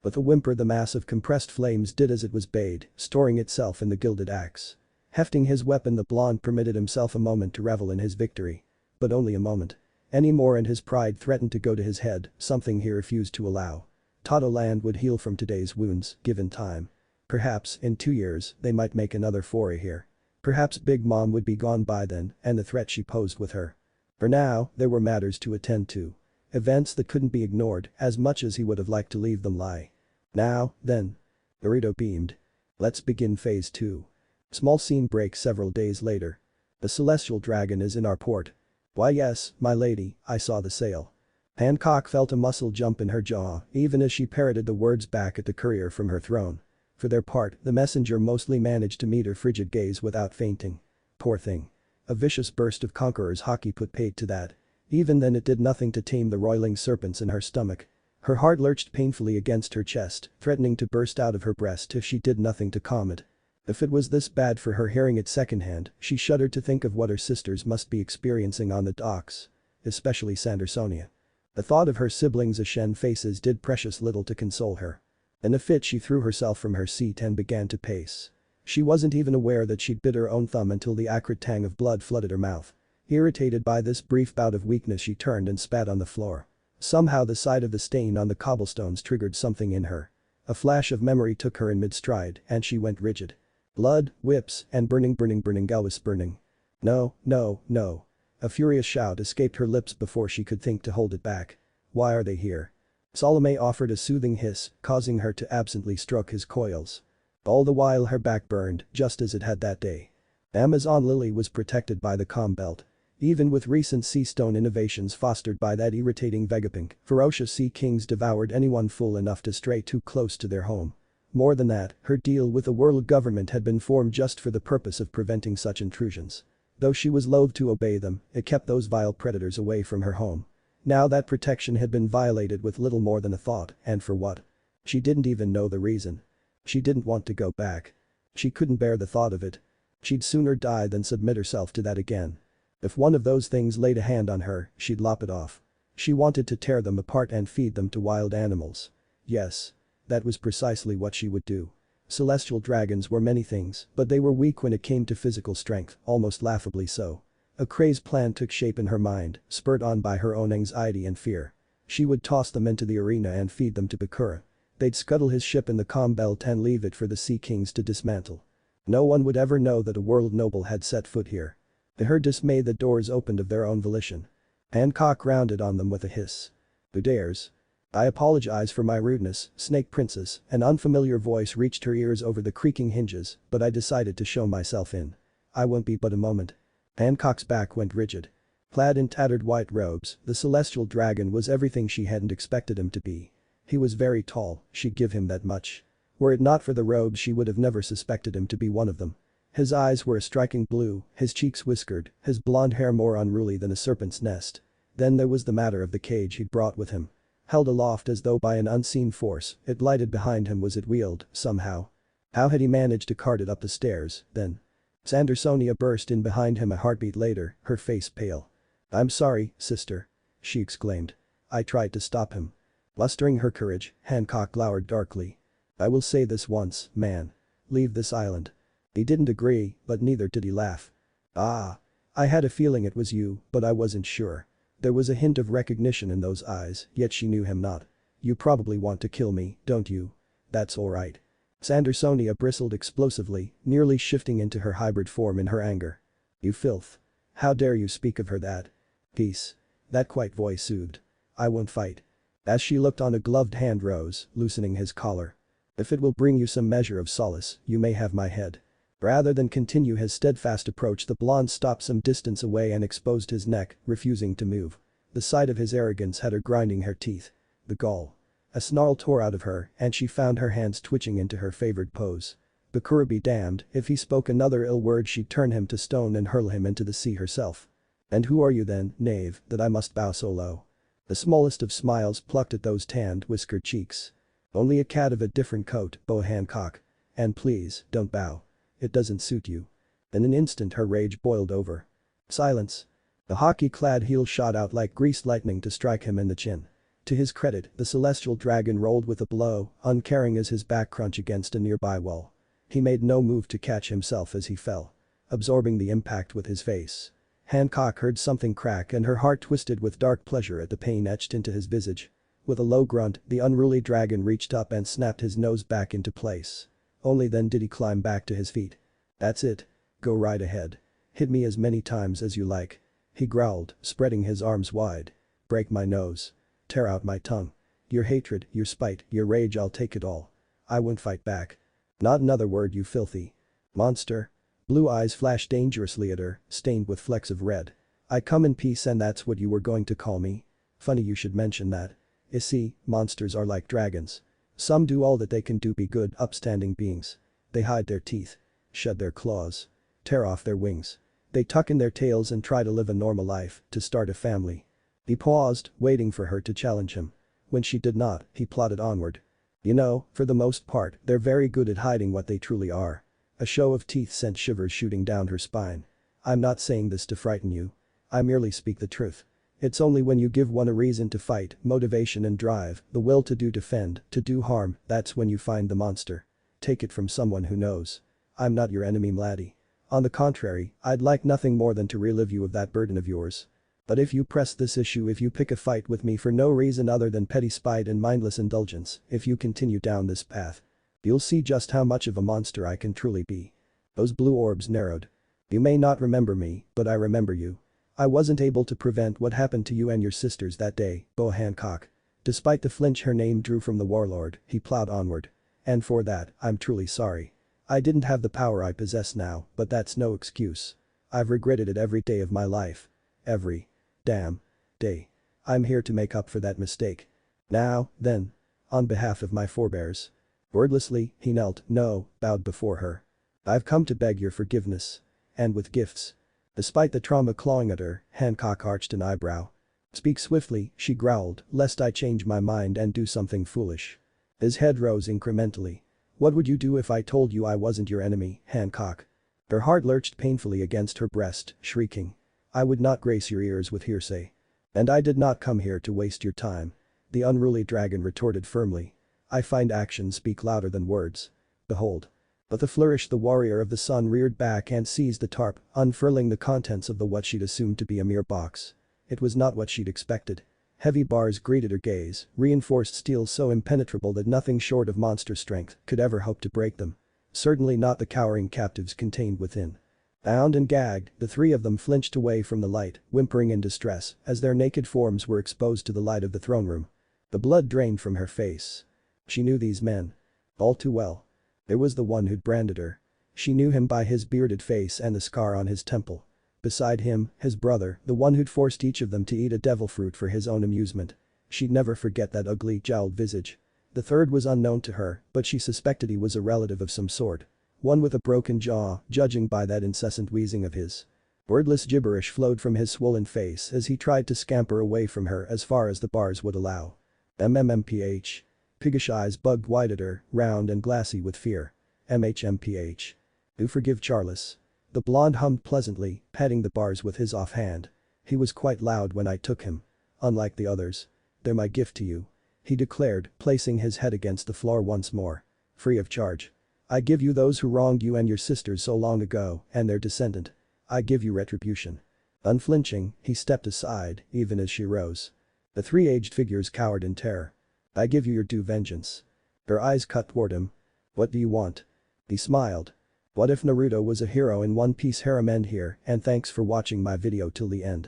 With a whimper, the mass of compressed flames did as it was bade, storing itself in the gilded axe. Hefting his weapon, the blonde permitted himself a moment to revel in his victory. But only a moment. Any more and his pride threatened to go to his head, something he refused to allow. Toto land would heal from today's wounds, given time. Perhaps, in 2 years, they might make another foray here. Perhaps Big Mom would be gone by then and the threat she posed with her. For now, there were matters to attend to. Events that couldn't be ignored as much as he would have liked to leave them lie. Now, then. Naruto beamed. Let's begin phase 2. Small scene break several days later. The celestial dragon is in our port. Why yes, my lady, I saw the sail. Hancock felt a muscle jump in her jaw even as she parroted the words back at the courier from her throne. For their part, the messenger mostly managed to meet her frigid gaze without fainting. Poor thing. A vicious burst of Conqueror's haki put paid to that. Even then it did nothing to tame the roiling serpents in her stomach. Her heart lurched painfully against her chest, threatening to burst out of her breast if she did nothing to calm it. If it was this bad for her hearing it secondhand, she shuddered to think of what her sisters must be experiencing on the docks. Especially Sandersonia. The thought of her siblings' ashen faces did precious little to console her. In a fit she threw herself from her seat and began to pace. She wasn't even aware that she'd bit her own thumb until the acrid tang of blood flooded her mouth. Irritated by this brief bout of weakness she turned and spat on the floor. Somehow the sight of the stain on the cobblestones triggered something in her. A flash of memory took her in mid-stride and she went rigid. Blood, whips, and burning Galwas burning. No, no, no. A furious shout escaped her lips before she could think to hold it back. Why are they here? Salome offered a soothing hiss, causing her to absently stroke his coils. All the while her back burned, just as it had that day. Amazon Lily was protected by the calm belt. Even with recent sea stone innovations fostered by that irritating Vegapunk, ferocious sea kings devoured anyone fool enough to stray too close to their home. More than that, her deal with the world government had been formed just for the purpose of preventing such intrusions. Though she was loath to obey them, it kept those vile predators away from her home. Now that protection had been violated with little more than a thought, and for what? She didn't even know the reason. She didn't want to go back. She couldn't bear the thought of it. She'd sooner die than submit herself to that again. If one of those things laid a hand on her, she'd lop it off. She wanted to tear them apart and feed them to wild animals. Yes. That was precisely what she would do. Celestial dragons were many things, but they were weak when it came to physical strength, almost laughably so. A crazed plan took shape in her mind, spurred on by her own anxiety and fear. She would toss them into the arena and feed them to Bakura. They'd scuttle his ship in the calm belt and leave it for the Sea Kings to dismantle. No one would ever know that a world noble had set foot here. To her dismay the doors opened of their own volition. Hancock rounded on them with a hiss. Who dares? I apologize for my rudeness, Snake Princess, an unfamiliar voice reached her ears over the creaking hinges, but I decided to show myself in. I won't be but a moment. Hancock's back went rigid. Clad in tattered white robes, the celestial dragon was everything she hadn't expected him to be. He was very tall, she'd give him that much. Were it not for the robes she would have never suspected him to be one of them. His eyes were a striking blue, his cheeks whiskered, his blonde hair more unruly than a serpent's nest. Then there was the matter of the cage he'd brought with him. Held aloft as though by an unseen force, it lighted behind him was it wheeled, somehow. How had he managed to cart it up the stairs, then? Sandersonia burst in behind him a heartbeat later, her face pale. I'm sorry, sister. She exclaimed. I tried to stop him. Mustering her courage, Hancock glowered darkly. I will say this once, man. Leave this island. He didn't agree, but neither did he laugh. Ah. I had a feeling it was you, but I wasn't sure. There was a hint of recognition in those eyes, yet she knew him not. You probably want to kill me, don't you? That's alright. Sandersonia bristled explosively, nearly shifting into her hybrid form in her anger. You filth. How dare you speak of her that? Peace. That quiet voice soothed. I won't fight. As she looked on a gloved hand rose, loosening his collar. If it will bring you some measure of solace, you may have my head. Rather than continue his steadfast approach the blonde stopped some distance away and exposed his neck, refusing to move. The sight of his arrogance had her grinding her teeth. The gall. A snarl tore out of her and she found her hands twitching into her favored pose. Bakura be damned, if he spoke another ill word she'd turn him to stone and hurl him into the sea herself. And who are you then, knave, that I must bow so low? The smallest of smiles plucked at those tanned, whiskered cheeks. Only a cat of a different coat, Bo Hancock. And please, don't bow. It doesn't suit you. In an instant her rage boiled over. Silence. The hockey-clad heel shot out like greased lightning to strike him in the chin. To his credit, the celestial dragon rolled with a blow, uncaring as his back crunched against a nearby wall. He made no move to catch himself as he fell. Absorbing the impact with his face. Hancock heard something crack and her heart twisted with dark pleasure at the pain etched into his visage. With a low grunt, the unruly dragon reached up and snapped his nose back into place. Only then did he climb back to his feet. That's it. Go right ahead. Hit me as many times as you like. He growled, spreading his arms wide. Break my nose. Tear out my tongue. Your hatred, your spite, your rage, I'll take it all. I won't fight back. Not another word, you filthy monster. Blue eyes flashed dangerously at her, stained with flecks of red. I come in peace and that's what you were going to call me? Funny you should mention that. You see, monsters are like dragons. Some do all that they can do, be good, upstanding beings. They hide their teeth. Shed their claws. Tear off their wings. They tuck in their tails and try to live a normal life, to start a family. He paused, waiting for her to challenge him. When she did not, he plodded onward. You know, for the most part, they're very good at hiding what they truly are. A show of teeth sent shivers shooting down her spine. I'm not saying this to frighten you. I merely speak the truth. It's only when you give one a reason to fight, motivation and drive, the will to defend, to do harm, that's when you find the monster. Take it from someone who knows. I'm not your enemy, mladdie. On the contrary, I'd like nothing more than to relieve you of that burden of yours. But if you press this issue, if you pick a fight with me for no reason other than petty spite and mindless indulgence, if you continue down this path, you'll see just how much of a monster I can truly be. Those blue orbs narrowed. You may not remember me, but I remember you. I wasn't able to prevent what happened to you and your sisters that day, Bo Hancock. Despite the flinch her name drew from the warlord, he plowed onward. And for that, I'm truly sorry. I didn't have the power I possess now, but that's no excuse. I've regretted it every day of my life. Every damn day. I'm here to make up for that mistake. Now, then. On behalf of my forebears. Wordlessly, he bowed before her. I've come to beg your forgiveness. And with gifts. Despite the trauma clawing at her, Hancock arched an eyebrow. Speak swiftly, she growled, lest I change my mind and do something foolish. His head rose incrementally. What would you do if I told you I wasn't your enemy, Hancock? Her heart lurched painfully against her breast, shrieking. I would not grace your ears with hearsay. And I did not come here to waste your time. The unruly dragon retorted firmly. I find actions speak louder than words. Behold. But the flourish, the warrior of the sun reared back and seized the tarp, unfurling the contents of the what she'd assumed to be a mere box. It was not what she'd expected. Heavy bars greeted her gaze, reinforced steel so impenetrable that nothing short of monster strength could ever hope to break them. Certainly not the cowering captives contained within. Bound and gagged, the three of them flinched away from the light, whimpering in distress as their naked forms were exposed to the light of the throne room. The blood drained from her face. She knew these men. All too well. There was the one who'd branded her. She knew him by his bearded face and the scar on his temple. Beside him, his brother, the one who'd forced each of them to eat a devil fruit for his own amusement. She'd never forget that ugly, jowled visage. The third was unknown to her, but she suspected he was a relative of some sort. One with a broken jaw, judging by that incessant wheezing of his. Wordless gibberish flowed from his swollen face as he tried to scamper away from her as far as the bars would allow. MMMPH. Piggish eyes bugged wide at her, round and glassy with fear. MHMPH. Do forgive Charles. The blonde hummed pleasantly, patting the bars with his offhand. He was quite loud when I took him. Unlike the others. They're my gift to you. He declared, placing his head against the floor once more. Free of charge. I give you those who wronged you and your sisters so long ago, and their descendant. I give you retribution. Unflinching, he stepped aside, even as she rose. The three aged figures cowered in terror. I give you your due vengeance. Her eyes cut toward him. What do you want? He smiled. What if Naruto was a hero in One Piece harem? End here, and thanks for watching my video till the end.